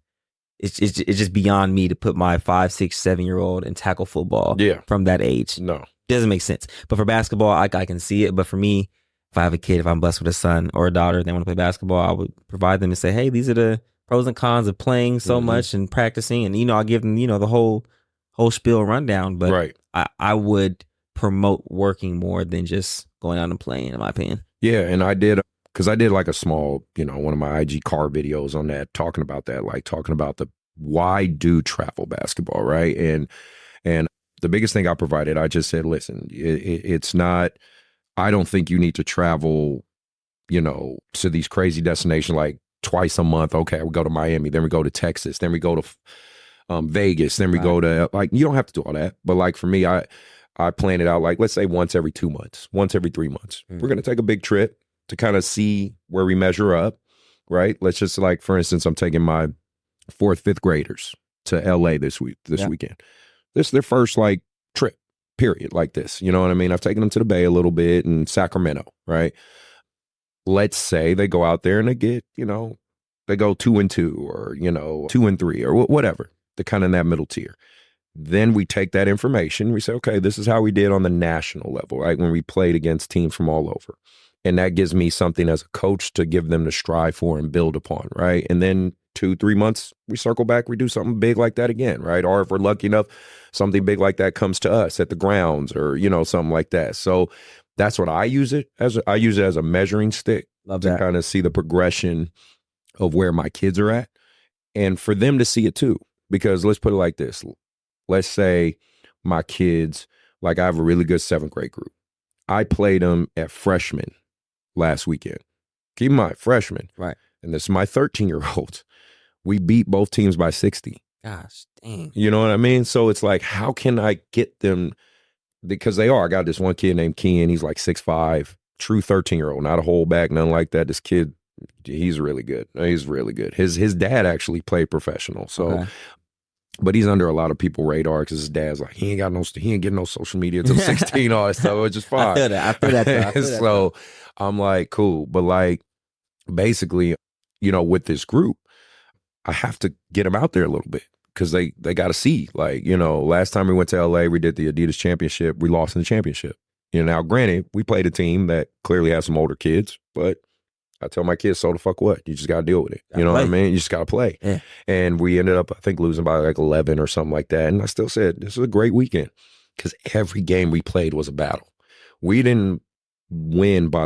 It's just beyond me to put my 5, 6, 7-year-old in tackle football from that age. No, doesn't make sense. But for basketball, I can see it. But for me, if I have a kid, if I'm blessed with a son or a daughter, they want to play basketball, I would provide them and say, hey, these are the pros and cons of playing so much and practicing. And, I'll give them, the whole spiel rundown. But I would promote working more than just going out and playing, in my opinion. Yeah, and I did, because I did like a small, one of my IG car videos on that, talking about that, like talking about the why do travel basketball, right? And the biggest thing I provided, I just said, listen, it's not, I don't think you need to travel, to these crazy destinations like twice a month. Okay, we go to Miami, then we go to Texas, then we go to Vegas, then we go to, like, you don't have to do all that. But like for me, I plan it out like, let's say once every 2 months, once every 3 months. We're going to take a big trip to kind of see where we measure up, right? Let's just, like, for instance, I'm taking my 4th, 5th graders to LA this weekend. This is their first, like, trip, period, like this. You know what I mean? I've taken them to the Bay a little bit and Sacramento, right? Let's say they go out there and they get, they go 2-2 or, 2-3 or whatever. They're kind of in that middle tier. Then we take that information. We say, okay, this is how we did on the national level, right? When we played against teams from all over. And that gives me something as a coach to give them to strive for and build upon, right? And then 2-3 months, we circle back, we do something big like that again, right? Or if we're lucky enough, something big like that comes to us at the grounds or, something like that. So that's what I use it as. I use it as a measuring stick to kind of see the progression of where my kids are at and for them to see it too. Because let's put it like this. Let's say my kids, like I have a really good 7th grade group. I played them at freshman last weekend. Keep in mind, freshman. Right. And this is my 13-year-old. We beat both teams by 60. Gosh, dang. You know what I mean? So it's like, how can I get them? Because they are. I got this one kid named Ken. He's like 6'5", true 13-year-old, not a holdback, nothing like that. This kid, he's really good. He's really good. His dad actually played professional. So, but he's under a lot of people's radar because his dad's like, he ain't getting no social media until 16, all that stuff. It's just fine. I feel that. So I'm like, cool. But like, basically, with this group, I have to get them out there a little bit because they got to see, like, last time we went to LA, we did the Adidas championship. We lost in the championship. Now granted, we played a team that clearly has some older kids, but I tell my kids, so the fuck what? You just got to deal with it. You know what I mean? You just got to play. Yeah. And we ended up, I think, losing by like 11 or something like that. And I still said, this is a great weekend because every game we played was a battle. We didn't win by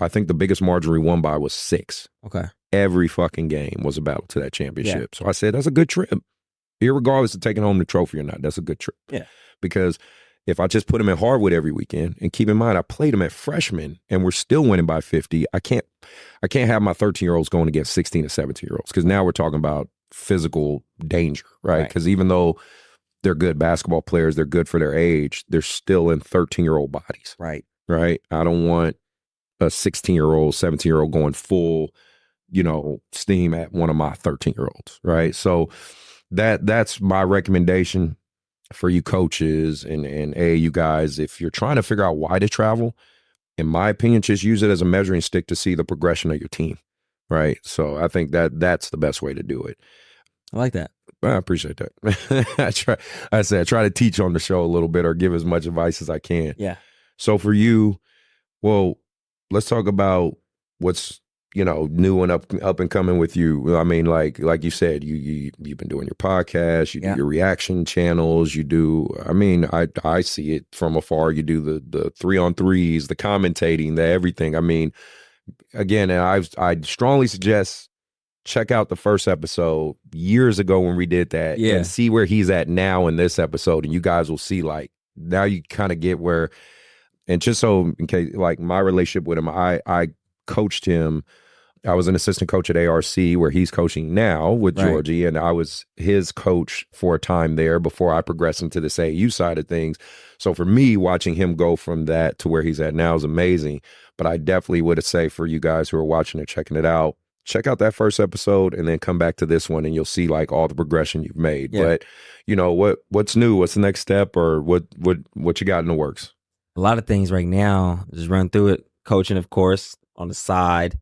I think the biggest margin we won by was 6. Okay. Every fucking game was a battle to that championship. So I said, that's a good trip. Irregardless of taking home the trophy or not, that's a good trip. Yeah. Because if I just put them in hardwood every weekend, and keep in mind, I played them at freshman and we're still winning by 50. I can't have my 13-year-olds going against 16 and 17-year-olds because now we're talking about physical danger, right? Because even though they're good basketball players, they're good for their age, they're still in 13-year-old bodies. Right. Right. I don't want a 16-year-old, 17-year-old going full, steam at one of my 13-year-olds. Right. So that's my recommendation for you coaches and AAU guys. If you're trying to figure out why to travel, in my opinion, just use it as a measuring stick to see the progression of your team. Right. So I think that's the best way to do it. I like that. I appreciate that. I try to teach on the show a little bit or give as much advice as I can. Yeah. So for you, well, let's talk about what's, new and up and coming with you. I mean, like you said, you've been doing your podcast, you do your reaction channels, you do, I mean, I see it from afar. You do the 3-on-3s, the commentating, the everything. I mean, again, and I strongly suggest check out the first episode years ago when we did that and see where he's at now in this episode. And you guys will see, like, now you kind of get where, and just so in case, like, my relationship with him, I coached him I was an assistant coach at ARC where he's coaching now with Right. Georgie, and I was his coach for a time there before I progressed into this AAU side of things. So for me, watching him go from that to where he's at now is amazing. But I definitely would say for you guys who are watching and checking it out, check out that first episode and then come back to this one and you'll see like all the progression you've made. Yeah. But you know, what's new? What's the next step, or what you got in the works? A lot of things right now, just run through it. Coaching, of course, on the side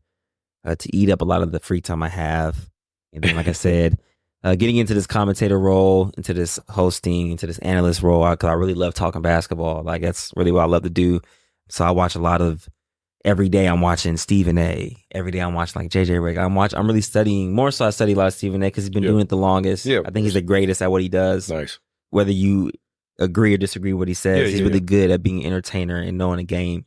to eat up a lot of the free time I have. And then, like I said, getting into this commentator role, into this hosting, into this analyst role, because I really love talking basketball. Like, that's really what I love to do. So I watch a lot of, every day I'm watching Stephen A. Every day I'm watching like JJ Redick. I'm really studying, more so I study a lot of Stephen A. because he's been doing it the longest. Yeah. I think he's the greatest at what he does. Nice. Whether you agree or disagree with what he says, he's really good at being an entertainer and knowing a game.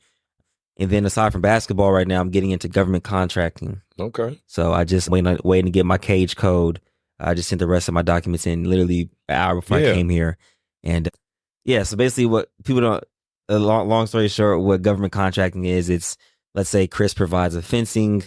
And then aside from basketball right now, I'm getting into government contracting. Okay. So I just waiting to get my cage code. I just sent the rest of my documents in literally an hour before I came here. And so basically what people don't, long story short, what government contracting is, it's, let's say Chris provides a fencing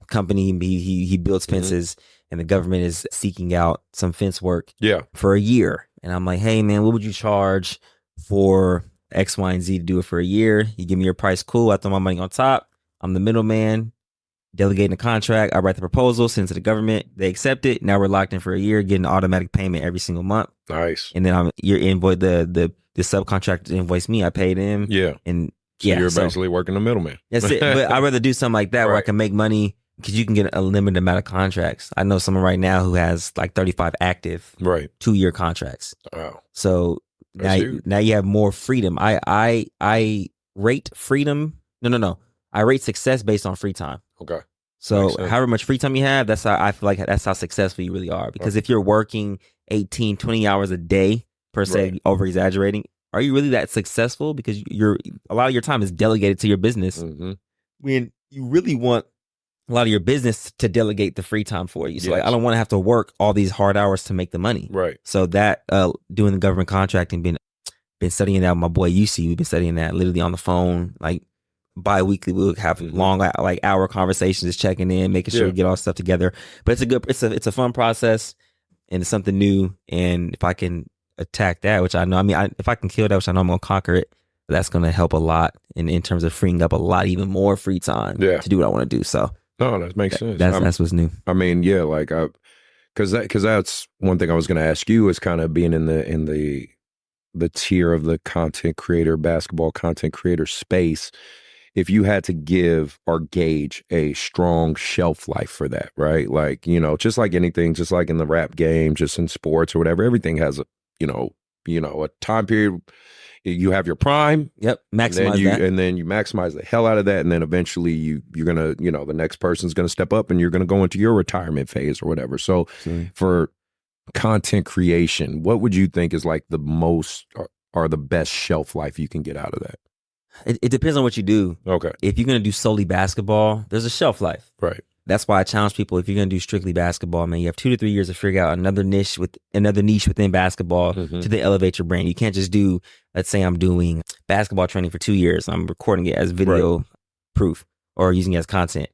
company, he builds fences, and the government is seeking out some fence work for a year. And I'm like, hey man, what would you charge for X, Y, and Z to do it for a year? You give me your price, cool. I throw my money on top. I'm the middleman, delegating the contract. I write the proposal, send it to the government. They accept it. Now we're locked in for a year, getting automatic payment every single month. Nice. And then your invoice, the subcontractor invoice me. I paid him. Yeah. And so you're basically working the middleman. That's it. But I'd rather do something like that where I can make money, because you can get a limited amount of contracts. I know someone right now who has like 35 active 2-year contracts. Wow. So now you have more freedom. I rate freedom. No. I rate success based on free time. Okay. So however much free time you have, that's how I feel like that's how successful you really are. Because if you're working 18, 20 hours a day, per se, over exaggerating, are you really that successful? Because a lot of your time is delegated to your business. When you really want a lot of your business to delegate the free time for you. So like, I don't want to have to work all these hard hours to make the money. Right. So that doing the government contracting, been studying that with my boy UC. We've been studying that literally on the phone, like bi-weekly. We'll have long, like hour conversations, just checking in, making sure we get all stuff together. But it's a fun process, and it's something new. And if I can attack that, which I know, if I can kill that, which I know I'm gonna conquer it, that's gonna help a lot in terms of freeing up a lot, even more free time to do what I want to do. So no, that makes sense. That's what's new. I mean, yeah, like because that's one thing I was going to ask you, is kind of being in the tier of the content creator, basketball content creator space. If you had to give or gauge a strong shelf life for that, right? Like, just like anything, just like in the rap game, just in sports or whatever, everything has a time period. You have your prime. Yep. Maximize that. And then you maximize the hell out of that. And then eventually you're going to, the next person's going to step up and you're going to go into your retirement phase or whatever. So for content creation, what would you think is like the most or the best shelf life you can get out of that? It depends on what you do. Okay. If you're going to do solely basketball, there's a shelf life. Right. That's why I challenge people, if you're going to do strictly basketball, man, you have 2 to 3 years to figure out another niche within basketball to then elevate your brand. You can't just do, let's say I'm doing basketball training for 2 years. I'm recording it as video proof or using it as content.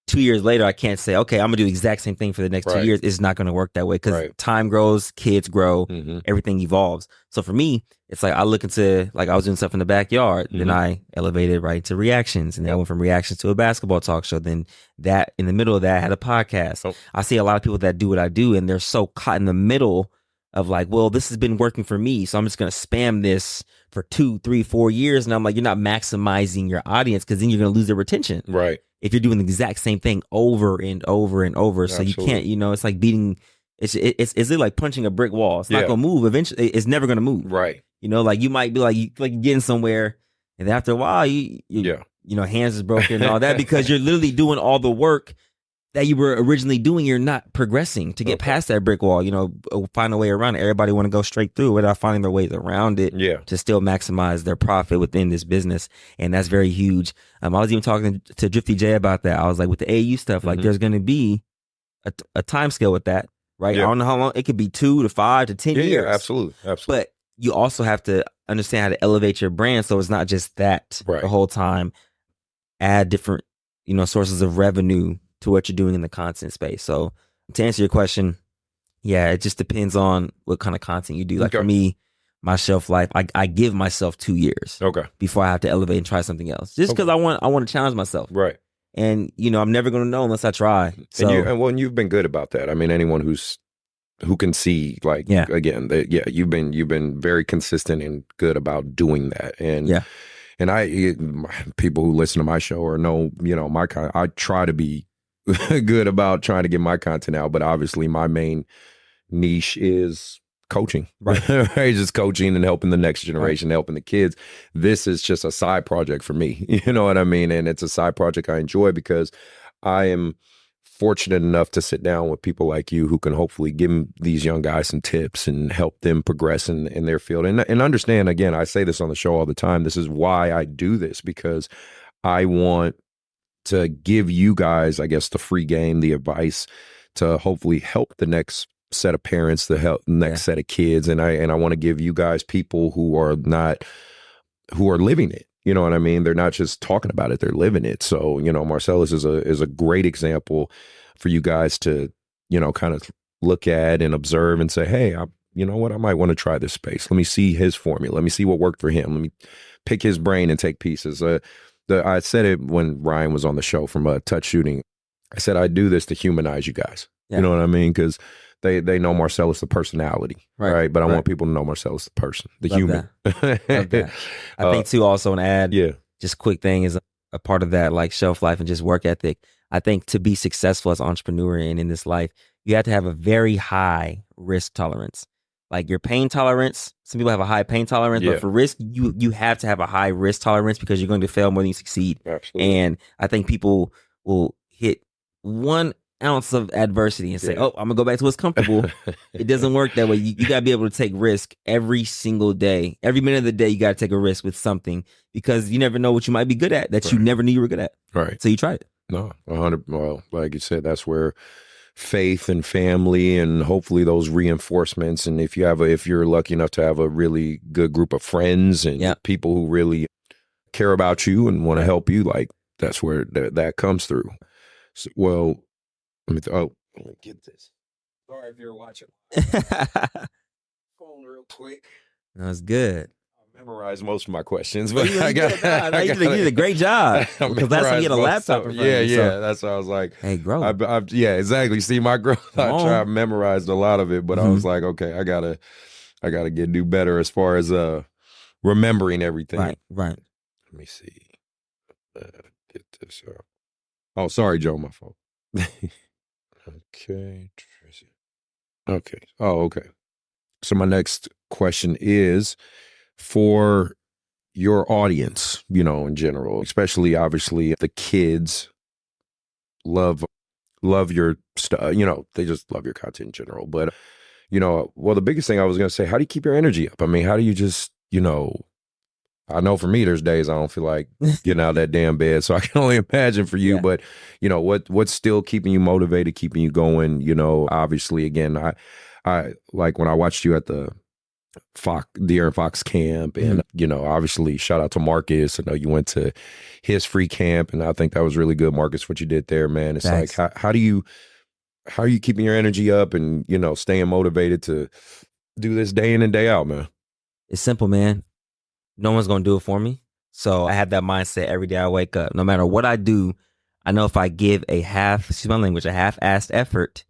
2 years later, I can't say, okay, I'm going to do the exact same thing for the next 2 years. It's not going to work that way, because time grows, kids grow, everything evolves. So for me, it's like I look into, like I was doing stuff in the backyard, then I elevated right to reactions, and then I went from reactions to a basketball talk show. Then that in the middle of that, I had a podcast. I see a lot of people that do what I do, and they're so caught in the middle of like, well, this has been working for me, so I'm just going to spam this for 2, 3, 4 years. And I'm like, you're not maximizing your audience, because then you're going to lose their retention. Right. If you're doing the exact same thing over and over and over. So you can't, it's like beating, it's like punching a brick wall. It's not going to move. Eventually, it's never going to move. Right. Like you might be like you're getting somewhere, and then after a while, hands is broken and all that, because you're literally doing all the work that you were originally doing. You're not progressing to get past that brick wall, find a way around it. Everybody want to go straight through without finding their ways around it to still maximize their profit within this business. And that's very huge. I was even talking to Drifty J about that. I was like, with the AAU stuff, like there's going to be a time scale with that, right? I don't know how long. It could be 2 to 5 to 10 years. Yeah, absolutely. But you also have to understand how to elevate your brand, so it's not just that the whole time. Add different, sources of revenue to what you're doing in the content space. So to answer your question, yeah, it just depends on what kind of content you do. Like for me, my shelf life, I give myself 2 years before I have to elevate and try something else. Just because I want to challenge myself. Right. And, I'm never going to know unless I try. So, and you've been good about that. I mean, anyone who can see, like, again, you've been very consistent and good about doing that. And people who listen to my show or know, my I try to be good about trying to get my content out, but obviously my main niche is coaching, right? Just coaching and helping the next generation, helping the kids. This is just a side project for me. You know what I mean? And it's a side project I enjoy because I am fortunate enough to sit down with people like you who can hopefully give these young guys some tips and help them progress in their field. And understand, again, I say this on the show all the time, this is why I do this, because I want to give you guys, I guess, the free game, the advice to hopefully help the next set of parents, the next set of kids. And I want to give you guys people who are living it. You know what I mean? They're not just talking about it, they're living it. So, Marcellus is a great example for you guys to, kind of look at and observe and say, hey, you know what? I might want to try this space. Let me see his formula. Let me see what worked for him. Let me pick his brain and take pieces. I said it when Ryan was on the show from touch shooting. I said, I do this to humanize you guys. You know what I mean? Because they know Marcellus the personality, right? But I want people to know Marcellus the person, the human. That. I think too, also an ad, just quick thing is a part of that, like shelf life and just work ethic. I think to be successful as an entrepreneur and in this life, you have to have a very high risk tolerance. Like your pain tolerance, some people have a high pain tolerance, but for risk, you have to have a high risk tolerance because you're going to fail more than you succeed. Absolutely. And I think people will hit 1 ounce of adversity and say, oh, I'm gonna go back to what's comfortable. It doesn't work that way. You gotta be able to take risk every single day. Every minute of the day, you gotta take a risk with something because you never know what you might be good at that you never knew you were good at. Right. So you try it. No, 100. Well, like you said, that's where faith and family and hopefully those reinforcements. And if you're lucky enough to have a really good group of friends and people who really care about you and want to help you, like that's where that comes through. So, well, let me get this. Sorry if you're watching. Phone real quick. That's good. I memorized most of my questions, but you did a great job. Because last time you had a laptop in front of you. So. That's why I was like, hey, grow. Exactly. See, my growth. I memorized a lot of it, but I was like, okay, I gotta do better as far as remembering everything. Right. Let me see. Get this up. Oh, sorry, Joe, my fault. Okay. Oh, okay. So my next question is for your audience, in general, especially obviously the kids love your stuff, they just love your content in general. But, the biggest thing I was going to say, how do you keep your energy up? I mean, how do you just, I know for me, therethere's days I don't feel like getting out of that damn bed. So I can only imagine for you, but what's still keeping you motivated, keeping you going? Obviously, again, I like when I watched you at the De'Aaron Fox camp, and obviously, shout out to Marcus. I know you went to his free camp, and I think that was really good, Marcus. What you did there, man. It's Thanks. like how are you keeping your energy up and staying motivated to do this day in and day out, man? It's simple, man. No one's going to do it for me. So I have that mindset every day I wake up. No matter what I do, I know if I give a half-assed effort,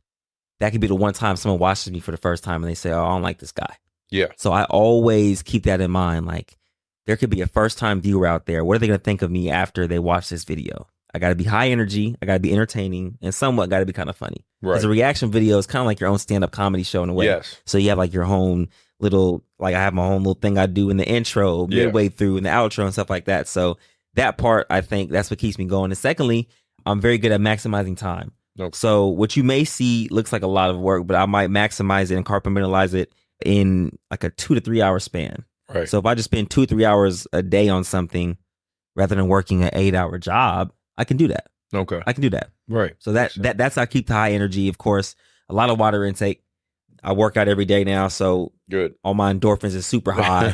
that could be the one time someone watches me for the first time and they say, oh, I don't like this guy. Yeah. So I always keep that in mind. Like there could be a first-time viewer out there. What are they going to think of me after they watch this video? I got to be high energy. I got to be entertaining and somewhat got to be kind of funny. Right. Because a reaction video is kind of like your own stand-up comedy show in a way. Yes. So you have like your own little, like I have my own little thing I do in the intro, midway through in the outro and stuff like that. So that part, I think that's what keeps me going. And secondly, I'm very good at maximizing time. Okay. So what you may see looks like a lot of work, but I might maximize it and compartmentalize it in like a 2 to 3 hour span. Right. So if I just spend 2 or 3 hours a day on something rather than working an 8-hour job, I can do that. Okay. I can do that. Right. So that's how I keep the high energy. Of course, a lot of water intake. I work out every day now, so good. All my endorphins is super high.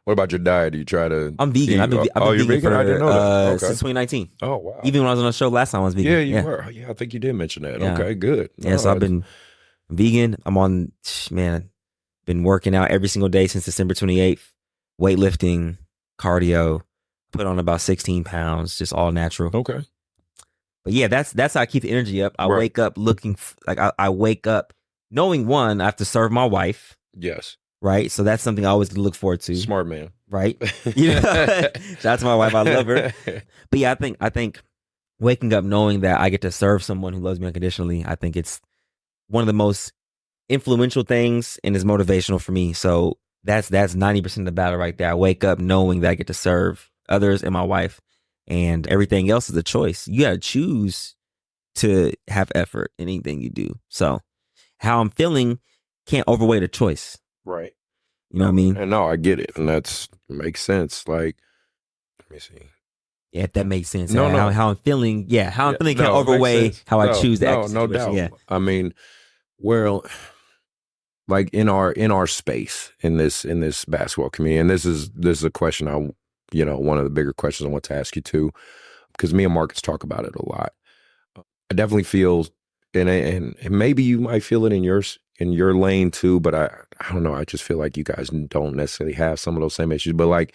What about your diet? Do you try to? I'm vegan. I've been you're vegan for I didn't know that. Okay. since 2019. Oh wow. Even when I was on the show last time, I was vegan. Yeah, you were. Yeah, I think you did mention that. Yeah. Okay, good. Yeah, so I've been vegan. I'm on, been working out every single day since December 28th. Weightlifting, cardio, put on about 16 pounds, just all natural. Okay. But yeah, that's how I keep the energy up. I wake up looking, I wake up knowing, one, I have to serve my wife. Yes. Right? So that's something I always look forward to. Smart man. Right? You know? Shout out to my wife. I love her. But yeah, I think waking up knowing that I get to serve someone who loves me unconditionally, I think it's one of the most influential things and is motivational for me. So that's 90% of the battle right there. I wake up knowing that I get to serve others and my wife, and everything else is a choice. You got to choose to have effort in anything you do. So how I'm feeling can't overweigh a choice. Right. You know what I mean? And no, I get it. And makes sense. Like, let me see. Yeah, if that makes sense. No. How I'm feeling. Yeah, how I'm feeling can't overweigh how I choose to act. No doubt. Yeah. I mean, well, like in our space in this basketball community, and this is a question one of the bigger questions I want to ask you too, because me and Marcus talk about it a lot. I definitely feel, and maybe you might feel it in your lane too, but I don't know. I just feel like you guys don't necessarily have some of those same issues, but like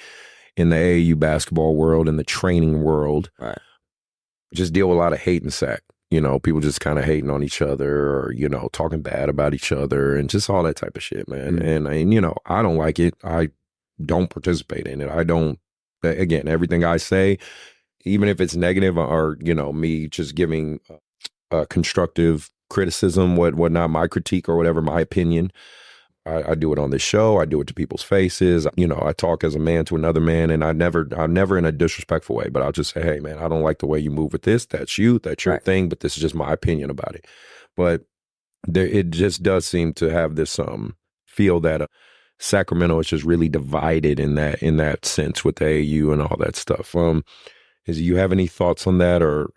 in the AAU basketball world, in the training world, right, just deal with a lot of hate and sack. People just kind of hating on each other, or talking bad about each other, and just all that type of shit, man. Mm-hmm. And I don't like it. I don't participate in it. I don't. Again, everything I say, even if it's negative, or me just giving constructive criticism, what not my critique or whatever, my opinion. I do it on this show. I do it to people's faces. I talk as a man to another man, and I'm never in a disrespectful way, but I'll just say, hey man, I don't like the way you move with this. That's you. That's your thing. But this is just my opinion about it. But it just does seem to have this feel that Sacramento is just really divided in that sense with the AAU and all that stuff. You have any thoughts on that, or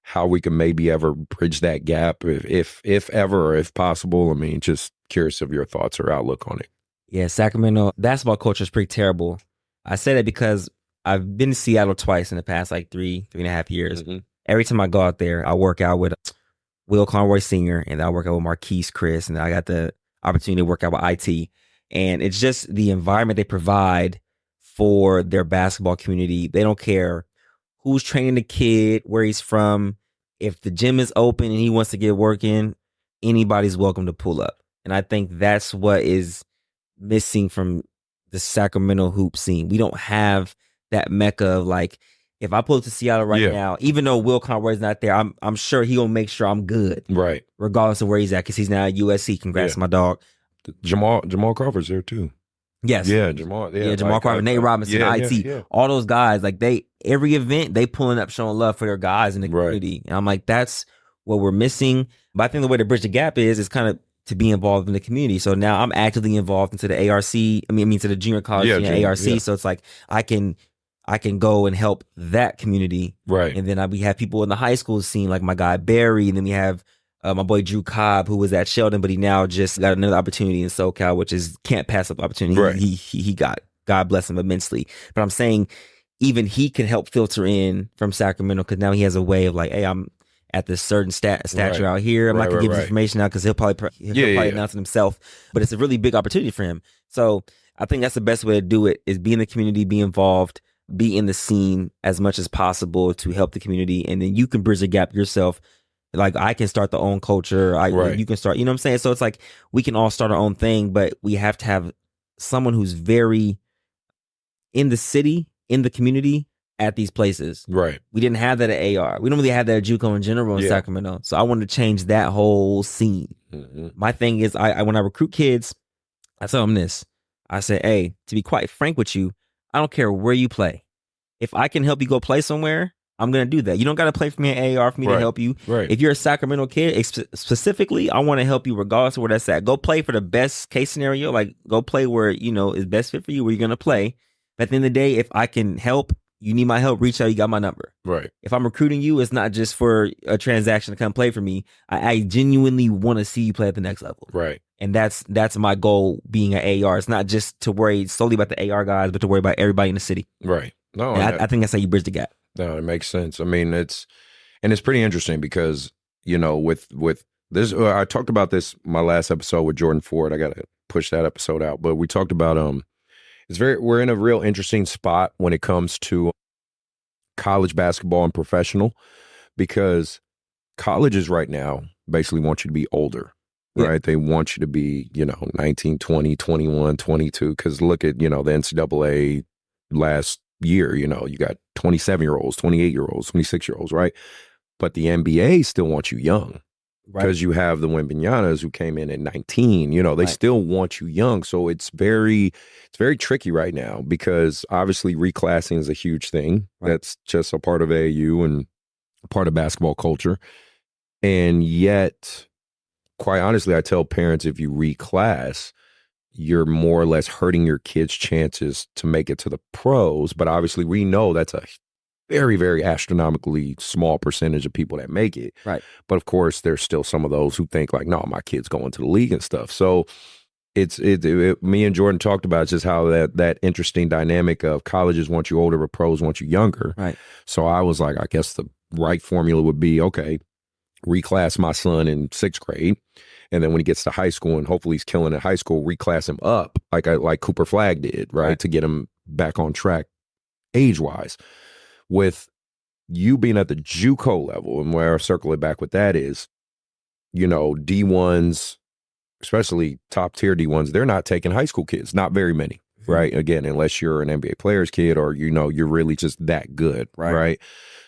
how we can maybe ever bridge that gap, if ever, or if possible? I mean, just curious of your thoughts or outlook on it. Yeah, Sacramento basketball culture is pretty terrible. I say that because I've been to Seattle twice in the past like 3.5 years. Mm-hmm. Every time I go out there, I work out with Will Conroy Sr., and I work out with Marquise Chris, and I got the opportunity to work out with IT. And it's just the environment they provide for their basketball community. They don't care who's training the kid, where he's from. If the gym is open and he wants to get work in, anybody's welcome to pull up. And I think that's what is missing from the Sacramento hoop scene. We don't have that mecca of like, if I pull up to Seattle right now, even though Will Conroy's not there, I'm sure he'll make sure I'm good. Right. Regardless of where he's at, because he's now at USC. Congrats to my dog. Jamal Crawford's there too. Yes. Yeah, Jamal. Yeah, Jamal Crawford, Nate Robinson, IT, all those guys. Like every event, they pulling up, showing love for their guys in the community. And I'm like, that's what we're missing. But I think the way to bridge the gap is kind of to be involved in the community. So now I'm actively involved into the ARC. I mean to the junior college ARC. Yeah. So it's like I can go and help that community. Right. And then we have people in the high school scene, like my guy Barry, and then we have my boy Drew Cobb, who was at Sheldon, but he now just got another opportunity in SoCal, which is can't pass up opportunity. Right. He got, God bless him immensely. But I'm saying even he can help filter in from Sacramento, because now he has a way of like, hey, I'm at this certain stature out here. I'm not gonna give his information out because he'll probably announce it himself. But it's a really big opportunity for him. So I think that's the best way to do it, is be in the community, be involved, be in the scene as much as possible to help the community, and then you can bridge the gap yourself. Like I can start the own culture. You can start, you know what I'm saying? So it's like we can all start our own thing, but we have to have someone who's very in the city, in the community, at these places. Right. We didn't have that at AR. We don't really have that at JUCO in general in Sacramento. So I wanted to change that whole scene. Mm-hmm. My thing is, I when I recruit kids, I tell them this. I say, hey, to be quite frank with you, I don't care where you play. If I can help you go play somewhere, I'm going to do that. You don't got to play for me at AR for me to help you. Right. If you're a Sacramento kid, specifically, I want to help you regardless of where that's at. Go play for the best case scenario. Like, go play where, is best fit for you, where you're going to play. But at the end of the day, if I can help, you need my help, reach out, you got my number. Right. If I'm recruiting you, it's not just for a transaction to come play for me. I genuinely want to see you play at the next level. Right. And that's my goal being an AR. It's not just to worry solely about the AR guys, but to worry about everybody in the city. Right. No, And I think that's how you bridge the gap. No, it makes sense. I mean, it's pretty interesting because, with this, I talked about this my last episode with Jordan Ford. I got to push that episode out, but we talked about we're in a real interesting spot when it comes to college basketball and professional, because colleges right now basically want you to be older. Right. Yeah. They want you to be, 19, 20, 21, 22. Because look at, the NCAA last year, you got 27-year-olds, 28-year-olds, 26-year-olds, right? But the NBA still wants you young. Because you have the Wembanyama's who came in at 19, they still want you young. So it's very tricky right now, because obviously reclassing is a huge thing. Right. That's just a part of AAU and a part of basketball culture. And yet, quite honestly, I tell parents, if you reclass, you're more or less hurting your kids' chances to make it to the pros. But obviously, we know that's a very, very astronomically small percentage of people that make it. Right. But of course, there's still some of those who think like, no, my kid's going to the league and stuff. So me and Jordan talked about just how that interesting dynamic of colleges want you older, but pros want you younger. Right. So I was like, I guess the right formula would be, okay, reclass my son in 6th grade, and then when he gets to high school and hopefully he's killing at high school, reclass him up like Cooper Flagg did, right? To get him back on track age-wise. With you being at the JUCO level, and where I circle it back with that is, D1s, especially top-tier D1s, they're not taking high school kids, not very many, right? Again, unless you're an NBA player's kid or, you're really just that good, right?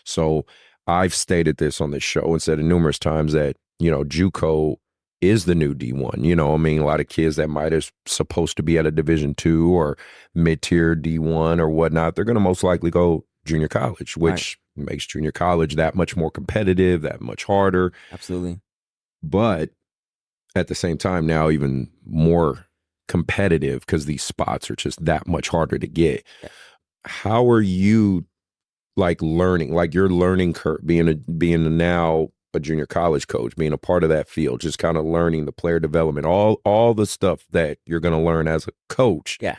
So I've stated this on this show and said it numerous times that, JUCO is the new D1. A lot of kids that might have supposed to be at a Division II or mid-tier D1 or whatnot, they're going to most likely go junior college, which makes junior college that much more competitive, that much harder. Absolutely. But at the same time, now even more competitive because these spots are just that much harder to get. Yeah. How are you learning, your learning curve, being now a junior college coach, being a part of that field, just kind of learning the player development, all the stuff that you're going to learn as a coach. Yeah.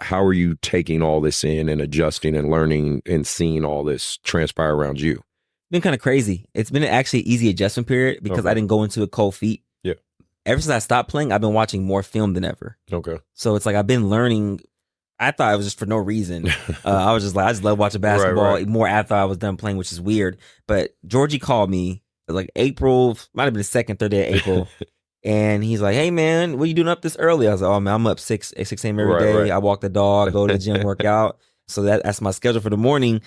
How are you taking all this in and adjusting and learning and seeing all this transpire around you? It's been kind of crazy. It's been actually an easy adjustment period because I didn't go into it cold feet. Yeah. Ever since I stopped playing, I've been watching more film than ever. Okay. So it's like I've been learning. I thought it was just for no reason. I was just like, I just love watching basketball more after I was done playing, which is weird. But Georgie called me April, might have been the second, third day of April. And he's like, hey, man, what are you doing up this early? I was like, oh, man, I'm up 6 a.m. every day. Right. I walk the dog, go to the gym, work out. So that's my schedule for the morning.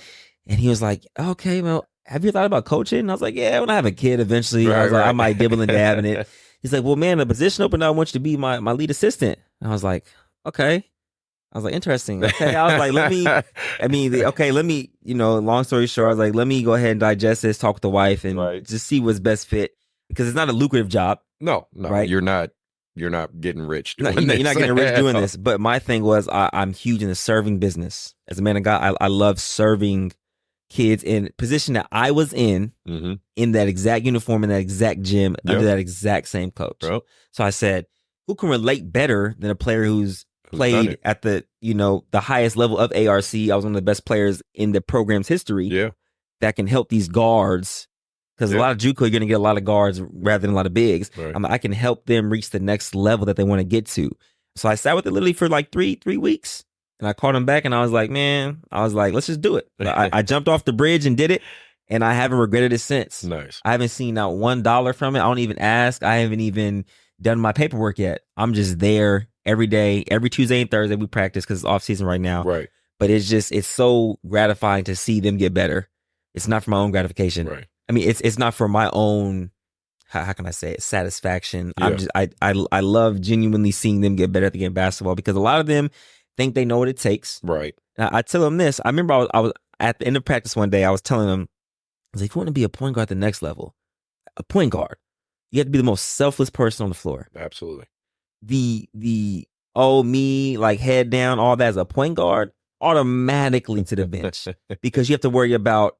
And he was like, okay, well, have you thought about coaching? And I was like, yeah, when I have a kid eventually, I was like, I might dibble and dab in it. He's like, well, man, the position opened up. I want you to be my lead assistant. And I was like, okay. I was like, interesting. Okay. I was like, let me, long story short, I was like, let me go ahead and digest this, talk with the wife and just see what's best fit, because it's not a lucrative job. No, right? You're not getting rich doing this. You're not getting rich doing this. But my thing was, I'm huge in the serving business. As a man of God, I love serving kids in position that I was in that exact uniform, in that exact gym, under that exact same coach. Bro. So I said, who can relate better than a player who's played at the highest level of ARC? I was one of the best players in the program's history. Yeah, that can help these guards, because a lot of JUCO, you're going to get a lot of guards rather than a lot of bigs. Right. I can help them reach the next level that they want to get to. So I sat with it literally for like three weeks, and I called him back, and I was like, let's just do it. I jumped off the bridge and did it, and I haven't regretted it since. Nice. I haven't seen not $1 from it. I don't even ask. I haven't even done my paperwork yet. I'm just there every day, every Tuesday and Thursday we practice because it's off season right now. Right. But it's so gratifying to see them get better. It's not for my own gratification. Right. I mean, it's not for my own, how can I say it, satisfaction. Yeah. I love genuinely seeing them get better at the game of basketball, because a lot of them think they know what it takes. Right. Now, I tell them this. I remember I was at the end of practice one day, I was telling them, I was like, if you want to be a point guard at the next level, a point guard, you have to be the most selfless person on the floor. Absolutely. The me, like head down, all that as a point guard, automatically to the bench, because you have to worry about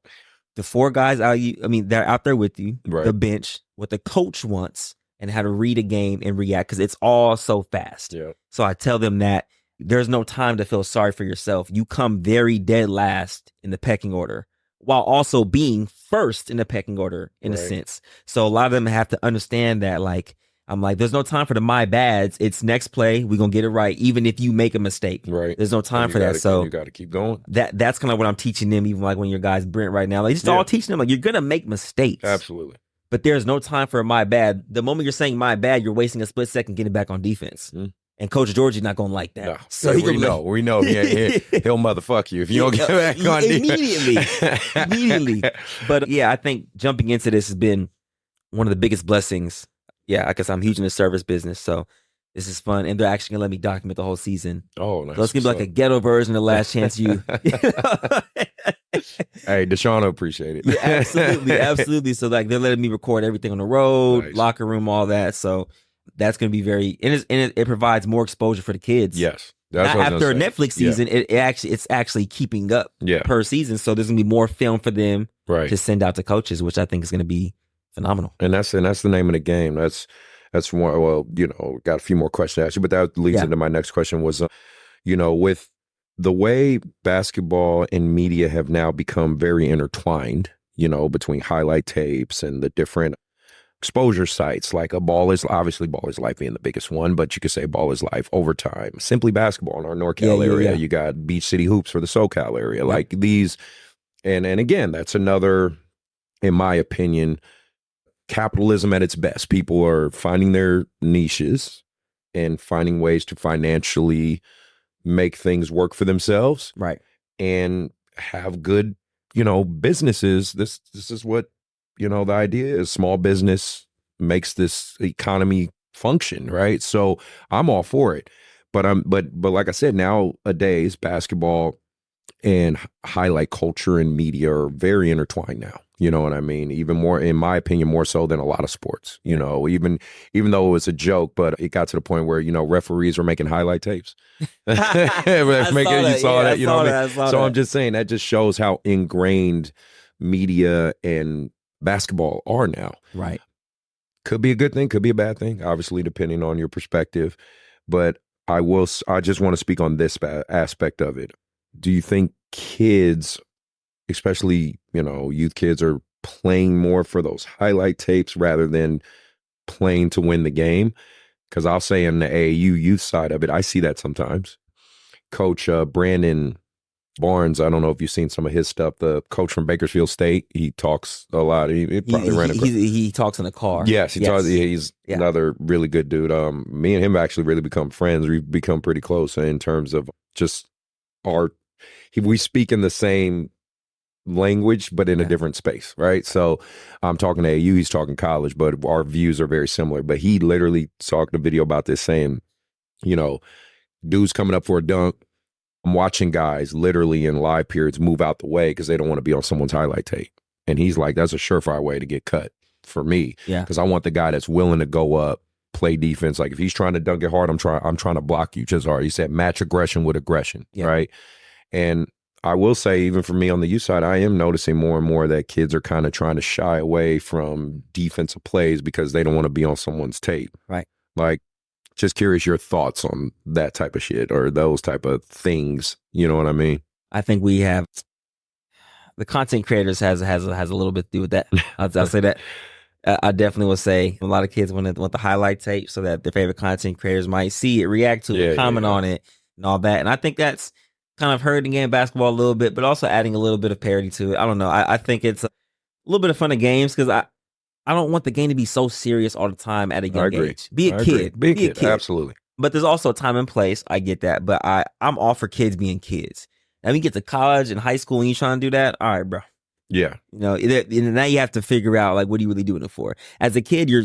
the 4 guys they're out there with you, the bench, what the coach wants, and how to read a game and react because it's all so fast. Yeah. So I tell them that there's no time to feel sorry for yourself. You come very dead last in the pecking order while also being first in the pecking order in a sense. So a lot of them have to understand that, like, I'm like, there's no time for the my bads. It's next play. We're going to get it right. Even if you make a mistake, there's no time for that. So you got to keep going. That's kind of what I'm teaching them. Even like when your guys Brent right now, like just all teaching them, like, you're going to make mistakes. Absolutely. But there's no time for a my bad. The moment you're saying my bad, you're wasting a split second getting back on defense. And Coach Georgie's not going to like that. No. So we know. He'll motherfuck you if you don't get back on defense. Immediately. But yeah, I think jumping into this has been one of the biggest blessings. Yeah, I guess I'm huge in the service business, so this is fun. And they're actually going to let me document the whole season. Oh, nice. So it's going to be like a ghetto version of Last Chance U. Hey, Deshaun will appreciate it. Yeah, absolutely. So like they're letting me record everything on the road, locker room, all that. So that's going to be it provides more exposure for the kids. Yes. That's not after a Netflix season, it's actually keeping up per season. So there's going to be more film for them to send out to coaches, which I think is going to be phenomenal. And that's the name of the game. That's one. Well, got a few more questions to ask you, but that leads into my next question was, with the way basketball and media have now become very intertwined, between highlight tapes and the different exposure sites, like Ball is Life being the biggest one, but you could say Ball is Life, Overtime, Simply Basketball in our NorCal area. You got Beach City Hoops for the SoCal area, like these. And again, that's another, in my opinion, capitalism at its best. People are finding their niches and finding ways to financially make things work for themselves. Right. And have good, businesses. This is what, the idea is. Small business makes this economy function, right? So I'm all for it. But like I said, nowadays basketball and highlight culture and media are very intertwined now. You know what I mean? Even more, in my opinion, more so than a lot of sports. Even though it was a joke, but it got to the point where referees were making highlight tapes. You saw that. So I'm just saying that just shows how ingrained media and basketball are now. Right. Could be a good thing, could be a bad thing, obviously depending on your perspective. But I just want to speak on this aspect of it. Do you think kids, especially, youth kids, are playing more for those highlight tapes rather than playing to win the game? Because I'll say in the AAU youth side of it, I see that sometimes. Coach Brandon Barnes, I don't know if you've seen some of his stuff, the coach from Bakersfield State, he talks a lot. He talks in the car. Yes, he's another really good dude. Me and him actually really become friends. We've become pretty close in terms of just we speak in the same language, but in a different space, right? So I'm talking to AU, he's talking college, but our views are very similar. But he literally talked a video about this saying, dudes coming up for a dunk, I'm watching guys literally in live periods move out the way because they don't want to be on someone's highlight tape. And he's like, that's a surefire way to get cut for me. Yeah. Because I want the guy that's willing to go up, play defense. Like if he's trying to dunk it hard, I'm trying to block you just hard. He said match aggression with aggression, right? And I will say, even for me on the youth side, I am noticing more and more that kids are kind of trying to shy away from defensive plays because they don't want to be on someone's tape. Right. Like, just curious your thoughts on that type of shit or those type of things. You know what I mean? I think we have the content creators has a little bit to do with that. I'll say that. I definitely will say a lot of kids want the highlight tape so that their favorite content creators might see it, react to it, comment on it, and all that. And I think that's kind of hurting game basketball a little bit, but also adding a little bit of parody to it. I don't know. I think it's a little bit of fun of games because I don't want the game to be so serious all the time at a young age. Be a kid. Be a kid. Absolutely. But there's also a time and place. I get that. But I'm all for kids being kids. Now, when you get to college and high school and you trying to do that, all right, bro. Yeah. Now you have to figure out, like, what are you really doing it for? As a kid, you're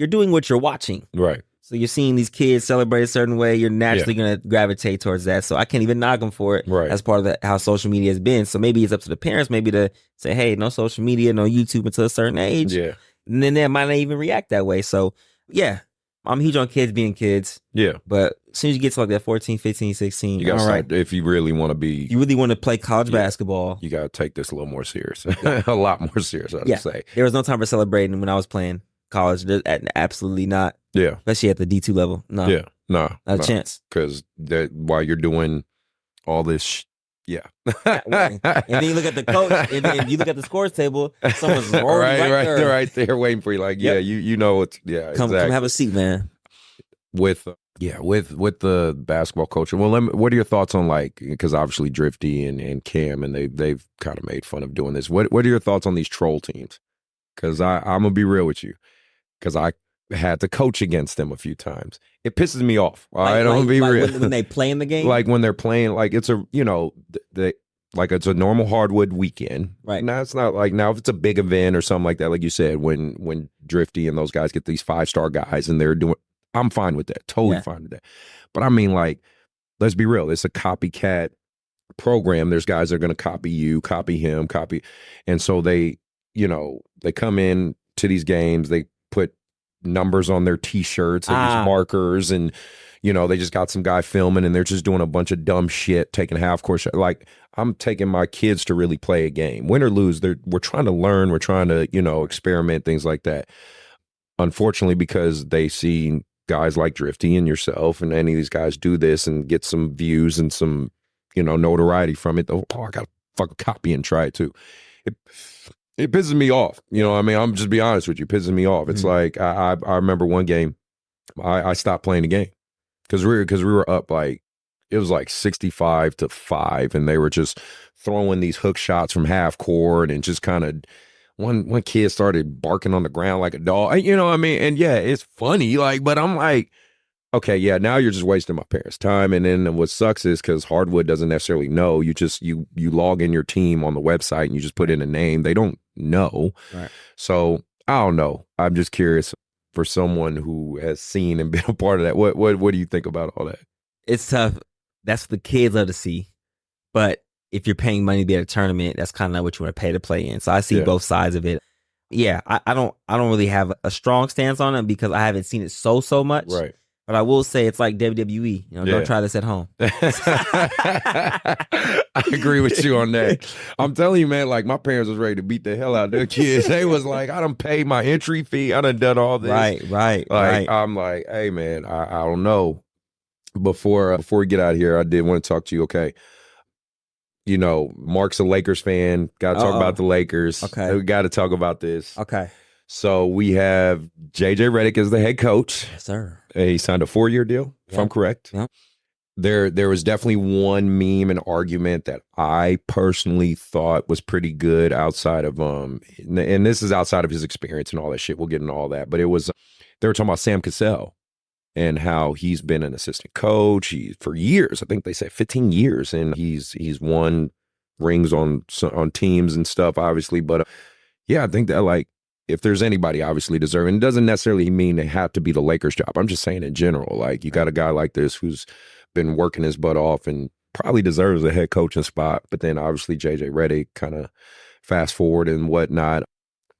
doing what you're watching. Right. So you're seeing these kids celebrate a certain way. You're naturally going to gravitate towards that. So I can't even knock them for it as part of how social media has been. So maybe it's up to the parents maybe to say, hey, no social media, no YouTube until a certain age. Yeah. And then they might not even react that way. So, yeah, I'm huge on kids being kids. Yeah. But as soon as you get to like that 14, 15, 16, you got to start, if you really want to be. You really want to play college basketball. You got to take this a little more serious. A lot more serious, I would say. There was no time for celebrating when I was playing. college. Absolutely not. Yeah. Especially at the D2 level. No. Yeah. No. Not a chance. Because while you're doing all this, yeah. And then you look at the coach, and then you look at the scores table. Someone's already right there waiting for you. Like, yeah, you know it's Come have a seat, man. With the basketball culture. Well, what are your thoughts on, like, because obviously Drifty and Cam and they've kind of made fun of doing this. What are your thoughts on these troll teams? Because I'm gonna be real with you, because I had to coach against them a few times. It pisses me off. I don't be real. When they play in the game, like when they're playing, like it's a like it's a normal hardwood weekend. Right. Now it's not like, now if it's a big event or something like that, like you said, when Drifty and those guys get these 5-star guys and they're doing, I'm fine with that. Totally fine with that. But I mean, like, let's be real. It's a copycat program. There's guys that are going to copy you, copy him, copy. And so they come in to these games, they put numbers on their T-shirts, they use markers, and, they just got some guy filming and they're just doing a bunch of dumb shit, taking half-court shots. Like, I'm taking my kids to really play a game. Win or lose, we're trying to learn, we're trying to, experiment, things like that. Unfortunately, because they see guys like Drifty and yourself and any of these guys do this and get some views and some, notoriety from it. Oh, I got to fucking copy and try it too. It pisses me off. I'm just be honest with you. It pisses me off. It's like, I remember one game, I stopped playing the game because we were up, like, it was like 65-5, and they were just throwing these hook shots from half court, and just kind of, one kid started barking on the ground like a dog. You know what I mean? And yeah, it's funny, like, but I'm like, okay, yeah, now you're just wasting my parents' time. And then what sucks is, because Hardwood doesn't necessarily know, you log in your team on the website and you just put in a name. They don't know. Right. So I don't know. I'm just curious, for someone who has seen and been a part of that, what do you think about all that? It's tough. That's what the kids love to see. But if you're paying money to be at a tournament, that's kind of not what you want to pay to play in. So I see both sides of it. Yeah, I don't really have a strong stance on it because I haven't seen it so much. Right. But I will say it's like WWE. Don't try this at home. I agree with you on that. I'm telling you, man, like, my parents was ready to beat the hell out of their kids. They was like, I done paid my entry fee. I done all this. Right. I'm like, hey, man, I don't know. Before we get out of here, I did want to talk to you. Okay. Mark's a Lakers fan. Got to talk about the Lakers. Okay. We got to talk about this. Okay. So we have JJ Redick as the head coach. Yes, sir. He signed a 4-year deal, if I'm correct. Yep. There was definitely one meme and argument that I personally thought was pretty good outside of and this is outside of his experience and all that shit. We'll get into all that. But they were talking about Sam Cassell and how he's been an assistant coach for years. I think they said 15 years, and he's won rings on teams and stuff, obviously. But yeah, I think that, like, if there's anybody obviously deserving, it doesn't necessarily mean they have to be the Lakers job. I'm just saying in general, like, you got a guy like this who's been working his butt off and probably deserves a head coaching spot. But then obviously JJ Redick, kind of fast forward and whatnot.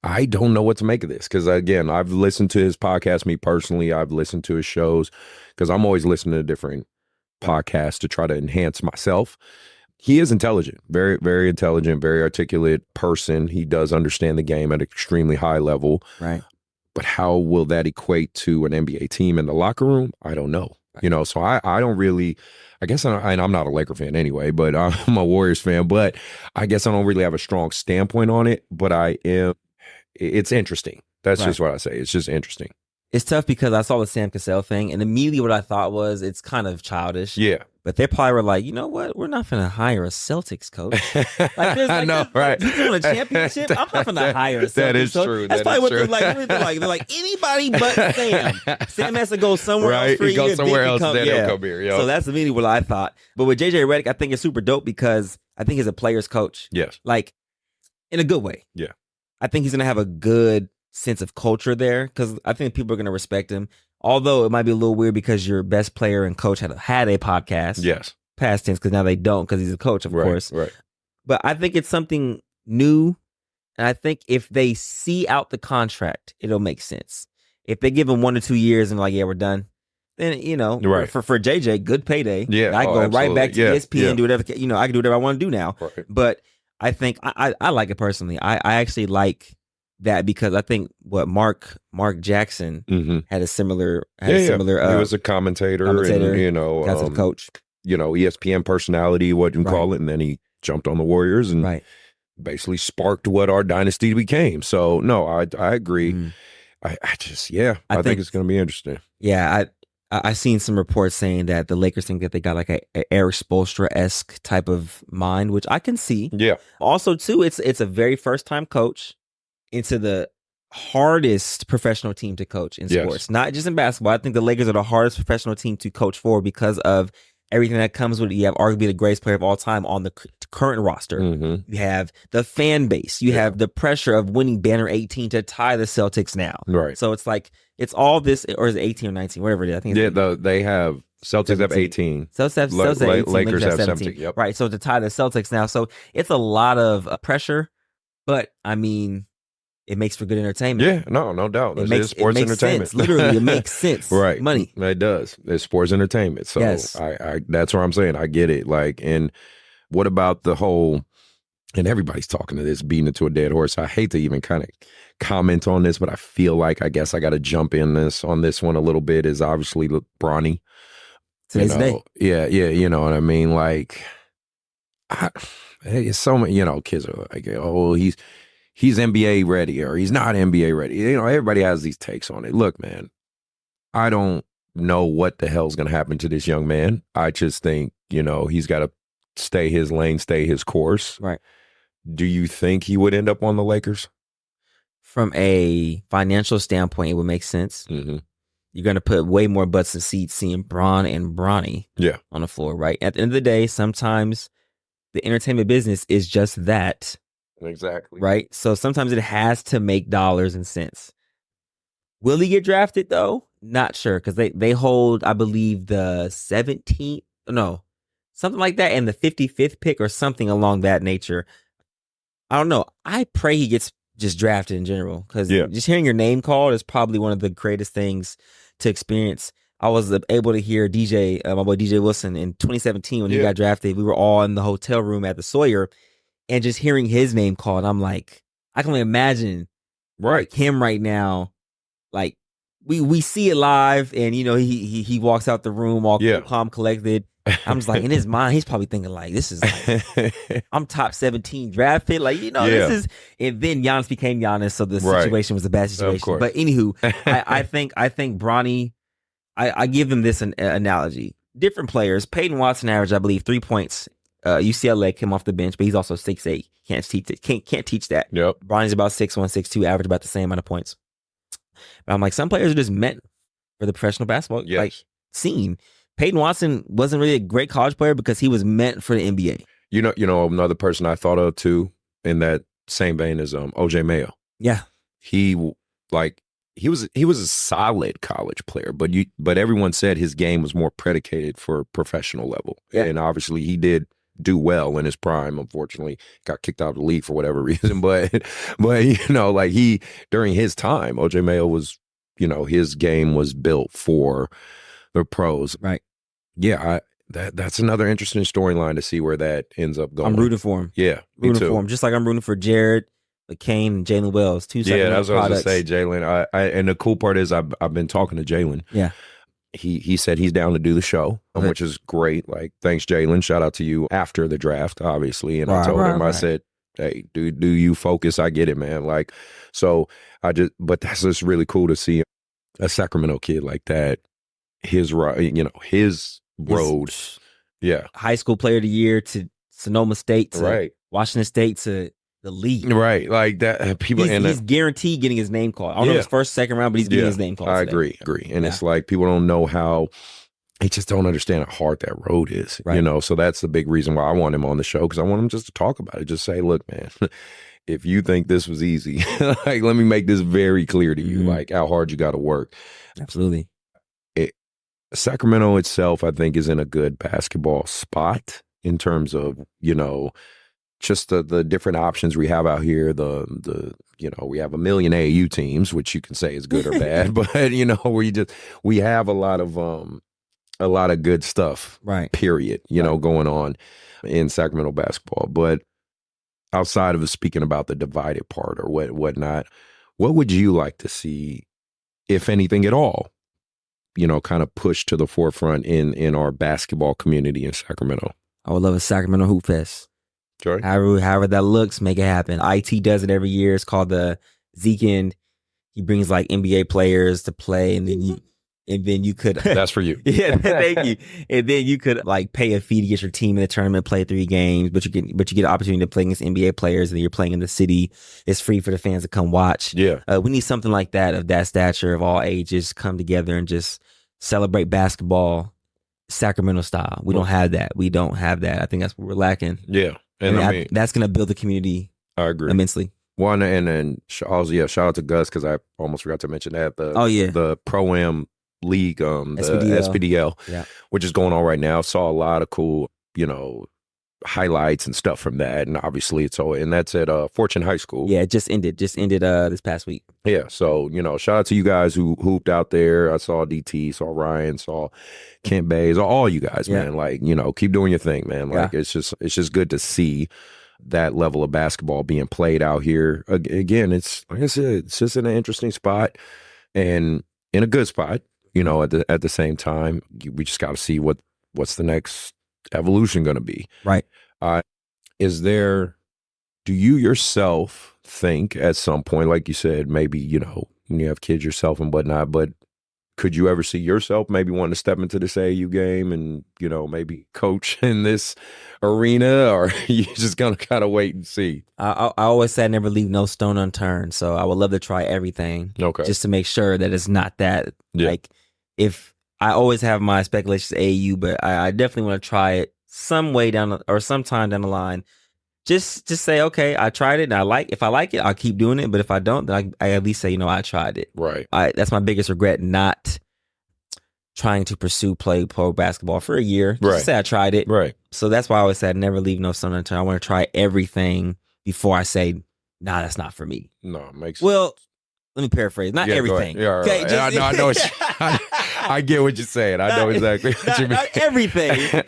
I don't know what to make of this, because, again, I've listened to his podcast. Me personally, I've listened to his shows, because I'm always listening to different podcasts to try to enhance myself. He is intelligent, very, very intelligent, very articulate person. He does understand the game at an extremely high level. Right. But how will that equate to an NBA team in the locker room? I don't know. Right. So I don't really, I guess, and I'm not a Laker fan anyway, but I'm a Warriors fan. But I guess I don't really have a strong standpoint on it. But it's interesting. That's just what I say. It's just interesting. It's tough because I saw the Sam Cassell thing, and immediately what I thought was, it's kind of childish. Yeah. But they probably were like, you know what? We're not going to hire a Celtics coach. I know, right? He's doing a championship. I'm not going to hire a Celtics That is coach. true. That's probably what they're like. They're like, anybody but Sam. Sam has to go somewhere else for a year. He goes somewhere else, then he'll come here. Yo. So that's immediately what I thought. But with JJ Redick, I think it's super dope because I think he's a player's coach. Yes. Like, in a good way. Yeah. I think he's going to have a good sense of culture there, because I think people are going to respect him. Although it might be a little weird because your best player and coach had a podcast. Yes. Past tense, because now they don't, because he's a coach, of course. Right. But I think it's something new, and I think if they see out the contract, it'll make sense. If they give him 1 or 2 years and like, yeah, we're done, then right. for JJ, good payday. Yeah, I go right back to ESPN and do whatever. I can do whatever I want to do now. Right. But I think I like it personally. I actually like that because I think what Mark Jackson had a similar he was a commentator and offensive coach. ESPN personality, what you call it, and then he jumped on the Warriors and basically sparked what our dynasty became. So no, I agree. I think it's going to be interesting. Yeah, I seen some reports saying that the Lakers think that they got like a Eric Spoelstra-esque type of mind, which I can see. Yeah. Also, too, it's a very first time coach into the hardest professional team to coach in sports, not just in basketball. I think the Lakers are the hardest professional team to coach for because of everything that comes with it. You have arguably the greatest player of all time on the current roster. You have the fan base. You have the pressure of winning banner 18 to tie the Celtics now. Right. So it's like, it's all this, or is it 18 or 19, whatever it is. I think they have Celtics 17. Have 18. Celtics have 18. Lakers have 17. Yep. Right. So to tie the Celtics now. So it's a lot of pressure, but I mean, it makes for good entertainment. Yeah, no doubt. It makes sports entertainment. Sense. Literally, it makes sense. Right. Money. It does. It's sports entertainment. So I that's what I'm saying. I get it. Like, and what about the whole, and everybody's talking to this, beating it to a dead horse. I hate to even kind of comment on this, but I feel like I guess I got to jump in on this one a little bit, is obviously Bronny. Today's day. Yeah, you know what I mean? Like, it's so many, kids are like, oh, he's NBA ready or he's not NBA ready. Everybody has these takes on it. Look, man, I don't know what the hell's going to happen to this young man. I just think, he's got to stay his lane, stay his course. Right. Do you think he would end up on the Lakers? From a financial standpoint, it would make sense. You're going to put way more butts in seats seeing Bron and Bronny on the floor, right? At the end of the day, sometimes the entertainment business is just that. Exactly. Right? So sometimes it has to make dollars and cents. Will he get drafted, though? Not sure, because they hold, I believe, the 17th, no, something like that, and the 55th pick or something along that nature. I don't know. I pray he gets just drafted in general, because just hearing your name called is probably one of the greatest things to experience. I was able to hear my boy DJ Wilson in 2017 when he got drafted. We were all in the hotel room at the Sawyer, and just hearing his name called, I'm like, I can only imagine him right now. Like, we see it live, and he walks out the room all calm, collected. I'm just like, in his mind, he's probably thinking like, this is like, I'm top 17 draft pick. Like, this is, and then Giannis became Giannis. So the situation was a bad situation. But anywho, I think Bronny, I give him this analogy. Different players. Peyton Watson averaged, I believe, 3 points. UCLA came off the bench, but he's also 6'8". Can't teach that. Yep. Bronny's about 6'1", 6'2", average about the same amount of points. But I'm like, some players are just meant for the professional basketball scene. Peyton Watson wasn't really a great college player because he was meant for the NBA. Another person I thought of too in that same vein is OJ Mayo. Yeah. He was a solid college player, but everyone said his game was more predicated for professional level. Yeah. And obviously he did do well in his prime. Unfortunately, got kicked out of the league for whatever reason. But he, during his time, OJ Mayo was, his game was built for the pros. Right. Yeah, that's another interesting storyline to see where that ends up going. I'm rooting for him. Yeah, rooting for him. Just like I'm rooting for Jared McCain and Jalen Wells. That's what I was going to say, Jalen. And the cool part is I've been talking to Jalen. Yeah. He said he's down to do the show, which is great. Like, thanks, Jalen. Shout out to you after the draft, obviously. And I told him, I said, hey, do you focus? I get it, man. Like, so but that's just really cool to see a Sacramento kid like that. His road. Yeah. High school player of the year to Sonoma State to Washington State to the league. Right. Like that. He's guaranteed getting his name called. I don't know his first, second round, but he's getting his name called. I agree. And it's like people don't know how, they just don't understand how hard that road is. Right. So that's the big reason why I want him on the show, because I want him just to talk about it. Just say, look, man, if you think this was easy, like, let me make this very clear to you, like how hard you got to work. Absolutely. Sacramento itself, I think, is in a good basketball spot in terms of, just the different options we have out here. We have a million AAU teams, which you can say is good or bad, but we have a lot of good stuff, right? Period. Going on in Sacramento basketball. But outside of speaking about the divided part or whatnot, what would you like to see, if anything at all, kind of pushed to the forefront in our basketball community in Sacramento? I would love a Sacramento Hoop Fest. Jordan? However that looks, make it happen. IT does it every year. It's called the Zeekend. He brings like NBA players to play, and then you could. That's for you. Yeah, thank you. And then you could like pay a fee to get your team in the tournament, play 3 games, but you get an opportunity to play against NBA players, and then you're playing in the city. It's free for the fans to come watch. Yeah, we need something like that, of that stature, of all ages, come together and just celebrate basketball Sacramento style. We don't have that. I think that's what we're lacking. Yeah. And I mean, that's going to build the community. I agree Immensely. One, and then also, shout out to Gus, because I almost forgot to mention that the Pro-Am League, the SPDL, which is going on right now. Saw a lot of cool, highlights and stuff from that, and obviously and that's at Fortune High School. Yeah, it just ended this past week. Yeah, so shout out to you guys who hooped out there. I saw DT, saw Ryan, saw Kent Bays, all you guys, man. Like, keep doing your thing, man. Like, it's just good to see that level of basketball being played out here. Again, it's like I said, it's just in an interesting spot and in a good spot. At the same time, we just got to see what's the next evolution going to be. Right. Do you yourself think at some point, like you said, maybe, when you have kids yourself and whatnot, but could you ever see yourself maybe wanting to step into this AAU game and, maybe coach in this arena, or you just going to kind of wait and see? I always say I never leave no stone unturned. So I would love to try everything. Okay. Just to make sure that it's not that. Yeah. Like, if I always have my speculations AAU, but I definitely want to try it sometime down the line. Just say, okay, I tried it, and if I like it, I'll keep doing it. But if I don't, then I at least say, I tried it. Right. That's my biggest regret, not trying to pursue play pro basketball for a year. Just to say I tried it. Right. So that's why I always said never leave no stone unturned. I want to try everything before I say, nah, that's not for me. No, it makes Well, let me paraphrase. Not everything. Yeah, right. Okay, I know. I get what you're saying. I know exactly what you mean. Not everything.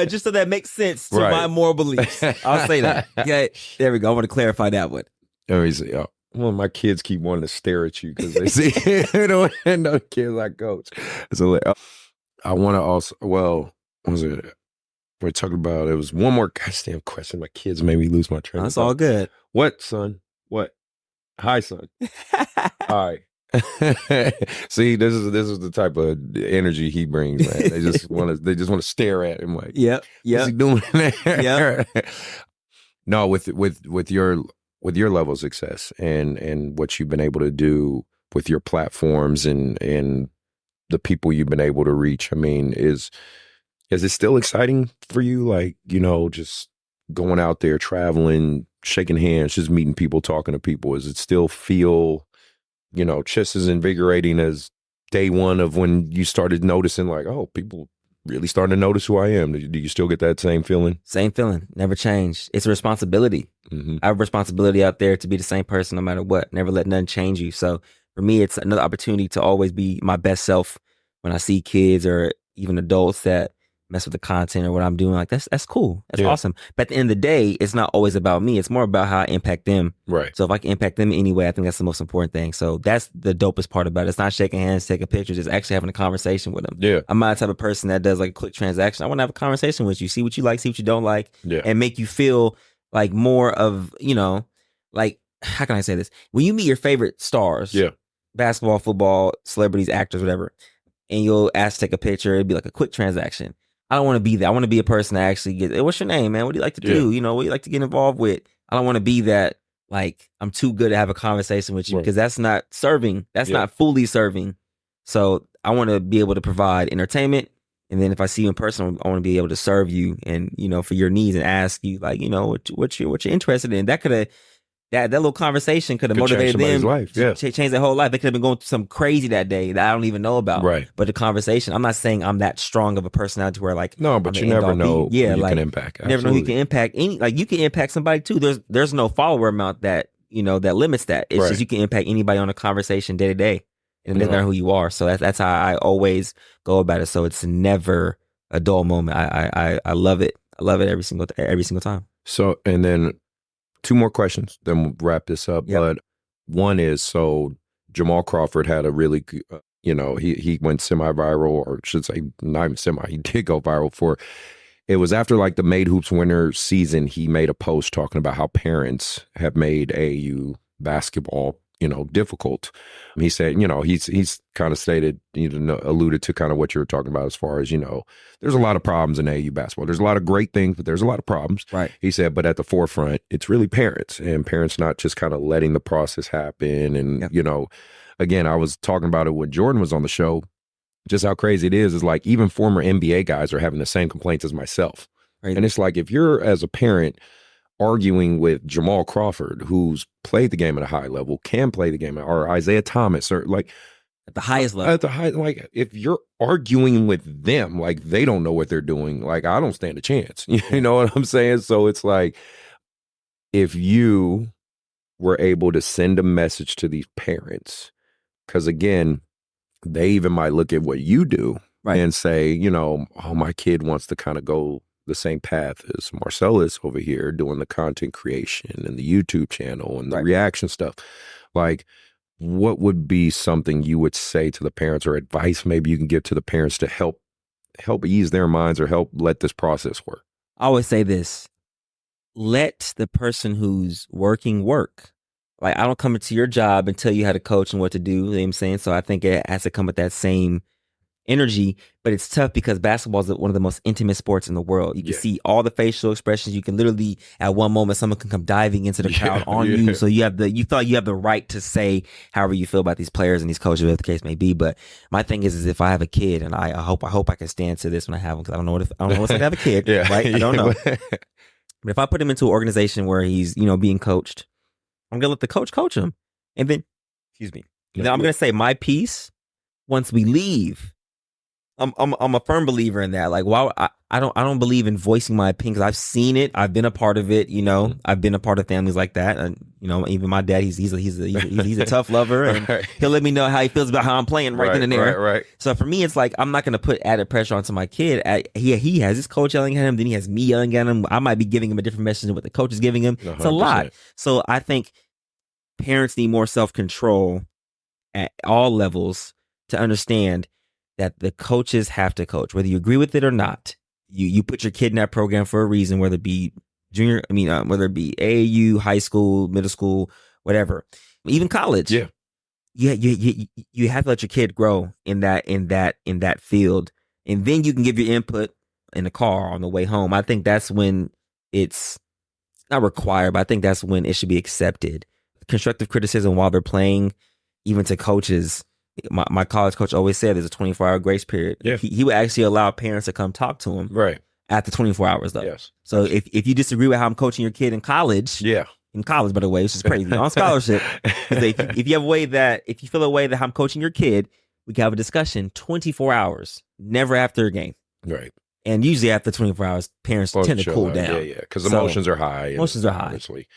Just so that makes sense to my moral beliefs. I'll say that. Okay, there we go. I want to clarify that one. Let me see. Well, my kids keep wanting to stare at you because they see no kids I coach. So I want to also. Well, what was it? We're talking about. It was one more goddamn question. My kids made me lose my train. That's all good. What, son? What? Hi, son. All right. See, this is the type of energy he brings, man. They just want to stare at him like, yep. What's he doing there? Yep. No, with your level of success and what you've been able to do with your platforms and the people you've been able to reach. I mean, is it still exciting for you? Like, just going out there, traveling, shaking hands, just meeting people, talking to people. Does it still feel, just as invigorating as day one of when you started noticing, like, oh, people really starting to notice who I am? Do you still get that same feeling? Same feeling. Never changed. It's a responsibility. Mm-hmm. I have a responsibility out there to be the same person no matter what. Never let nothing change you. So for me, it's another opportunity to always be my best self when I see kids or even adults that mess with the content or what I'm doing. Like, that's cool. That's awesome. But at the end of the day, it's not always about me. It's more about how I impact them. Right. So if I can impact them in any way, I think that's the most important thing. So that's the dopest part about it. It's not shaking hands, taking pictures. It's actually having a conversation with them. Yeah. I'm not the type of person that does like a quick transaction. I want to have a conversation with you, see what you like, see what you don't like, and make you feel like more of, like, how can I say this? When you meet your favorite stars, basketball, football, celebrities, actors, whatever, and you'll ask to take a picture, it'd be like a quick transaction. I don't want to be that. I want to be a person that actually gets, hey, what's your name, man? What do you like to do? What do you like to get involved with? I don't want to be that, like, I'm too good to have a conversation with you because that's not serving. That's not fully serving. So I want to be able to provide entertainment. And then if I see you in person, I want to be able to serve you and, for your needs and ask you, like, what you're interested in. That could have, that little conversation could have motivated them. Life. Change their whole life. They could have been going through something crazy that day that I don't even know about. Right. But the conversation, I'm not saying I'm that strong of a personality where, like, no, but you never know who you can impact. You never know who you can impact. You can impact somebody too. There's no follower amount that, that limits that. It's just you can impact anybody on a conversation day to day. And it doesn't matter who you are. So that's how I always go about it. So it's never a dull moment. I love it. I love it every single time. So, and then 2 more questions, then we'll wrap this up. Yep. But One is, so Jamal Crawford had a really, he went semi-viral, or should say not even semi, he did go viral for, it was after like the Made Hoops winter season, he made a post talking about how parents have made AAU basketball, difficult. He said, he's kind of stated, alluded to kind of what you were talking about as far as, there's a lot of problems in AAU basketball. There's a lot of great things, but there's a lot of problems. Right. He said, but at the forefront, it's really parents, and parents not just kind of letting the process happen. And, again, I was talking about it when Jordan was on the show, just how crazy it is like even former NBA guys are having the same complaints as myself. Right. And it's like, if you're as a parent arguing with Jamal Crawford, who's played the game at a high level, can play the game, or Isaiah Thomas, or like at the highest level, like if you're arguing with them, like they don't know what they're doing, like I don't stand a chance. You know what I'm saying? So it's like, if you were able to send a message to these parents, because again, they even might look at what you do and say, oh, my kid wants to kind of go the same path as Marcellus over here, doing the content creation and the YouTube channel and the reaction stuff. Like, what would be something you would say to the parents, or advice maybe you can give to the parents to help ease their minds or help let this process work? I always say this: let the person who's working work. Like, I don't come into your job and tell you how to coach and what to do. You know what I'm saying? So I think it has to come with that same energy, but it's tough because basketball is one of the most intimate sports in the world. You can see all the facial expressions. You can literally, at one moment, someone can come diving into the crowd on you. So you thought you have the right to say however you feel about these players and these coaches, whatever the case may be. But my thing is if I have a kid, and I hope I can stand to this when I have him, because I don't know what it's like to have a kid, right? I don't know. But if I put him into an organization where he's, being coached, I'm gonna let the coach him, and then, then I'm gonna say my piece once we leave. I'm a firm believer in that. Like, why I don't believe in voicing my opinion, because I've seen it. I've been a part of it. I've been a part of families like that, and even my dad, he's a tough lover, and he'll let me know how he feels about how I'm playing right then and there. Right. So for me, it's like, I'm not gonna put added pressure onto my kid. He has his coach yelling at him, then he has me yelling at him. I might be giving him a different message than what the coach is giving him. 100%. It's a lot. So I think parents need more self-control at all levels to understand that the coaches have to coach, whether you agree with it or not. You put your kid in that program for a reason, whether it be whether it be AAU, high school, middle school, whatever, even college. You have to let your kid grow in that field, and then you can give your input in the car on the way home. I think that's when it's not required, but I think that's when it should be accepted. Constructive criticism while they're playing, even to coaches. My college coach always said there's a 24-hour grace period. Yeah. He would actually allow parents to come talk to him after 24 hours, though. Yes. So if you disagree with how I'm coaching your kid in college, by the way, which is crazy, on scholarship, if you feel a way that I'm coaching your kid, we can have a discussion 24 hours, never after a game. Right. And usually after 24 hours, parents tend to cool down. Yeah, because emotions are high. Emotions are high. Honestly.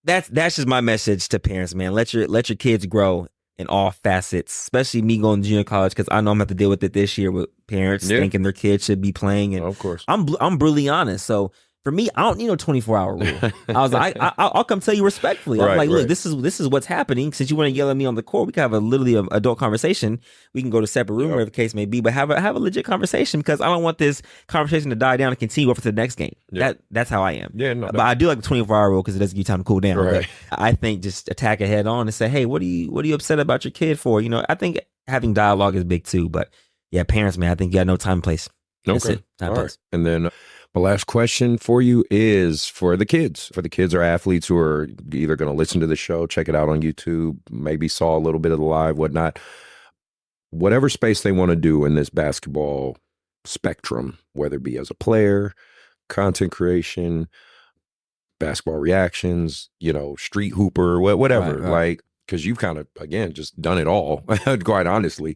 That's just my message to parents, man. Let your kids grow in all facets, especially me going to junior college, because I know I'm going to have to deal with it this year with parents thinking their kids should be playing. And of course, I'm brutally honest. So for me, I don't need no 24-hour rule. I was like, I'll come tell you respectfully. I'm like, look, this is what's happening. Since you want to yell at me on the court, we can have literally an adult conversation. We can go to separate room, whatever the case may be, but have a legit conversation, because I don't want this conversation to die down and continue over to the next game. That's how I am. Yeah, no, but I do like the 24-hour rule because it doesn't give you time to cool down. Right. But I think just attack it head on and say, hey, what are you upset about your kid for? I think having dialogue is big too. But yeah, parents, man, I think you got no time and place. That's it. Time and place. And then my last question for you is for the kids. For the kids or athletes who are either going to listen to the show, check it out on YouTube, maybe saw a little bit of the live, whatnot. Whatever space they want to do in this basketball spectrum, whether it be as a player, content creation, basketball reactions, street hooper, whatever. Right. Like, because you've kind of, again, just done it all, quite honestly.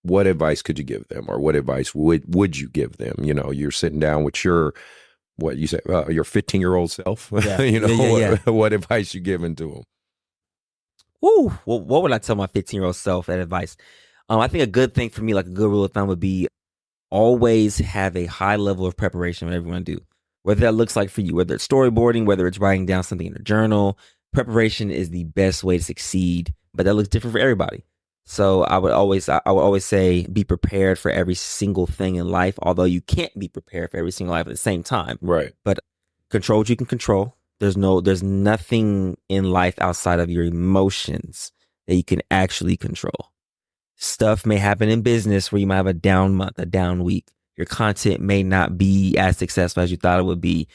What advice could you give them, or what advice would you give them? You're sitting down with your 15-year-old self. What advice you giving to them? Ooh, well, what would I tell my 15-year-old self at advice? I think a good thing for me, like a good rule of thumb, would be always have a high level of preparation whatever you want to do. Whether that looks like for you, whether it's storyboarding, whether it's writing down something in a journal, preparation is the best way to succeed, but that looks different for everybody. So I would always say be prepared for every single thing in life, although you can't be prepared for every single life at the same time. Right. But control what you can control. There's nothing in life outside of your emotions that you can actually control. Stuff may happen in business where you might have a down month, a down week. Your content may not be as successful as you thought it would be.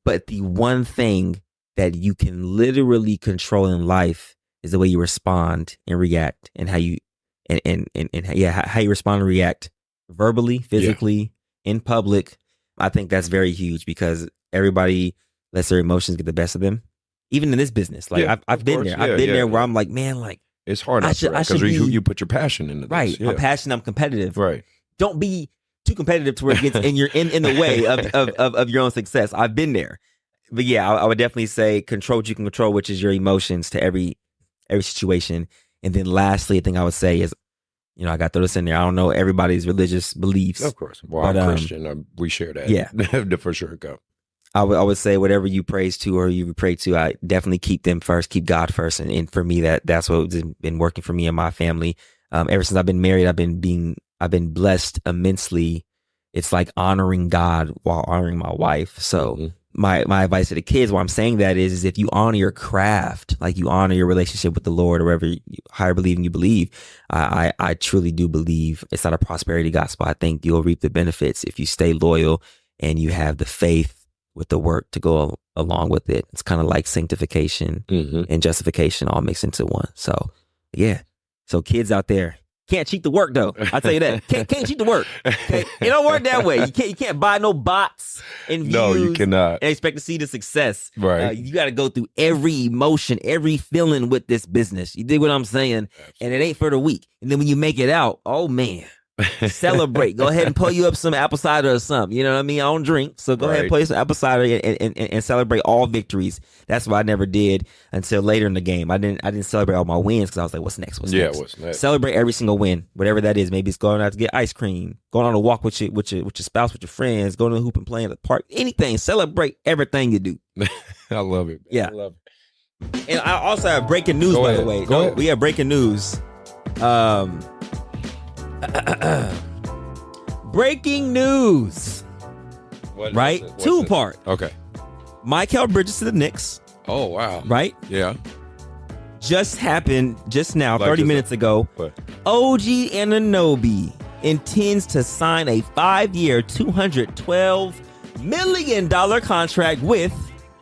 But the one thing that you can literally control in life is the way you respond and react, and how you how you respond and react verbally, physically, in public. I think that's very huge because everybody lets their emotions get the best of them. Even in this business, like I've been there. I've been there where I'm like, man, like it's hard because you put your passion into this. Right. I'm passionate. I'm competitive. Right. Don't be too competitive to where it gets in the way of your own success. I've been there. But yeah, I would definitely say control what you can control, which is your emotions to every situation. And then lastly, a thing I would say is, I got to throw this in there. I don't know everybody's religious beliefs. Of course. Well, I'm Christian. We share that. Yeah. For sure. Go. I would say whatever you praise to or you pray to, I definitely keep them first, keep God first. And for me, that's what's been working for me and my family. Ever since I've been married, I've been blessed immensely. It's like honoring God while honoring my wife. So my advice to the kids, why I'm saying that is if you honor your craft, like you honor your relationship with the Lord or whatever higher believing you believe, I truly do believe it's not a prosperity gospel. I think you'll reap the benefits if you stay loyal and you have the faith with the work to go along with it. It's kind of like sanctification and justification all mixed into one. So yeah. So kids out there, can't cheat the work though. I'll tell you that. Can't cheat the work. Okay? It don't work that way. You can't buy no bots and views. No, you cannot. And expect to see the success. Right. You got to go through every emotion, every feeling with this business. You dig what I'm saying? Absolutely. And it ain't for the weak. And then when you make it out, oh man, celebrate. Go ahead and pull you up some apple cider or something. You know what I mean? I don't drink, so go ahead and pull you some apple cider and celebrate all victories. That's what I never did until later in the game. I didn't celebrate all my wins because I was like, what's next? What's next? Celebrate every single win, whatever that is. Maybe it's going out to get ice cream, going on a walk with your spouse, with your friends, going to the hoop and playing at the park. Anything. Celebrate everything you do. I love it. Man. Yeah. I love it. And I also have breaking news, by the way. Go ahead. We have breaking news. Breaking news. Right? Two-part. Okay. Michael Bridges to the Knicks. Oh, wow. Right? Yeah. Just happened just now, like 30 minutes ago. What? OG Anunoby intends to sign a 5-year, $212 million contract with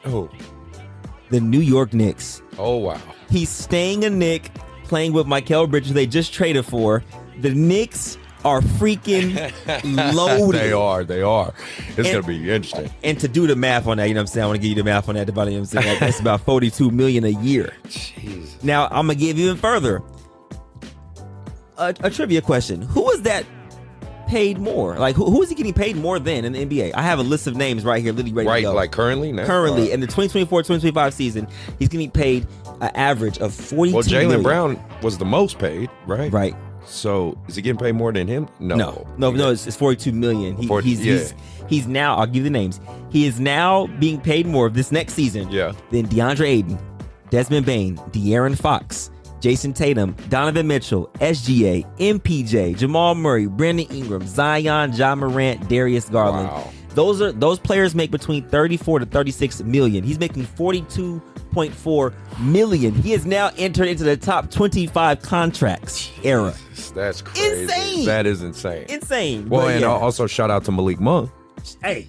the New York Knicks. Oh, wow. He's staying a Knick, playing with Michael Bridges they just traded for. The Knicks are freaking loaded. They are. It's going to be interesting. And to do the math on that, you know what I'm saying? I want to give you the math on that. You know what I'm saying? That's about $42 million a year. Jeez. Now, I'm going to give you even further. A trivia question. Who is that paid more? Like, who is he getting paid more than in the NBA? I have a list of names right here, literally ready to go. Like currently? Now? Currently, in the 2024-2025 season, he's getting paid an average of $42 million. Well, Jaylen Brown was the most paid, right? Right. So is he getting paid more than him? No, it's $42 million. He's now, I'll give you the names. He is now being paid more this next season than DeAndre Ayton, Desmond Bane, De'Aaron Fox, Jason Tatum, Donovan Mitchell, SGA, MPJ, Jamal Murray, Brandon Ingram, Zion, Ja Morant, Darius Garland. Wow. Those players make between 34 to 36 million. He's making 42.4 million. He has now entered into the top 25 contracts era. That's crazy. Insane. That is insane. Insane. Well, and also shout out to Malik Monk. Hey.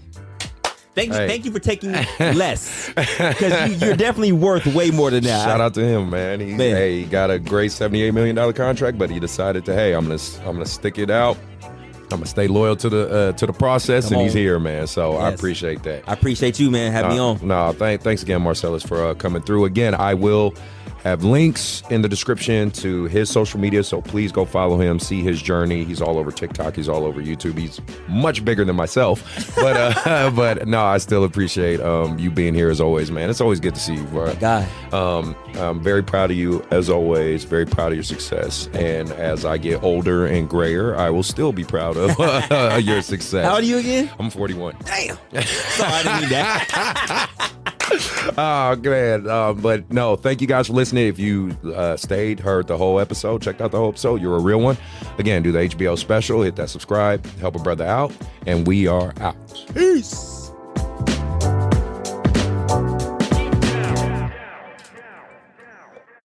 Thank you for taking less, because you're definitely worth way more than that. Shout out to him, man. He got a great $78 million contract, but he decided to, I'm gonna stick it out. I'm gonna stay loyal to the process, and he's here, man. So I appreciate that. I appreciate you, man. Have me on. No, thanks again, Marcellus, for coming through. Again, I will have links in the description to his social media, so please go follow him, see his journey. He's all over TikTok, he's all over YouTube. He's much bigger than myself, but no, I still appreciate you being here as always, man. It's always good to see you, bro. My guy. I'm very proud of you as always, very proud of your success, and as I get older and grayer, I will still be proud of your success. How old are you again? I'm 41. Damn. Sorry, I didn't mean that. Oh, man. But no, thank you guys for listening. If you stayed, heard the whole episode, checked out the whole episode, you're a real one. Again, do the HBO special, hit that subscribe, help a brother out, and we are out. Peace.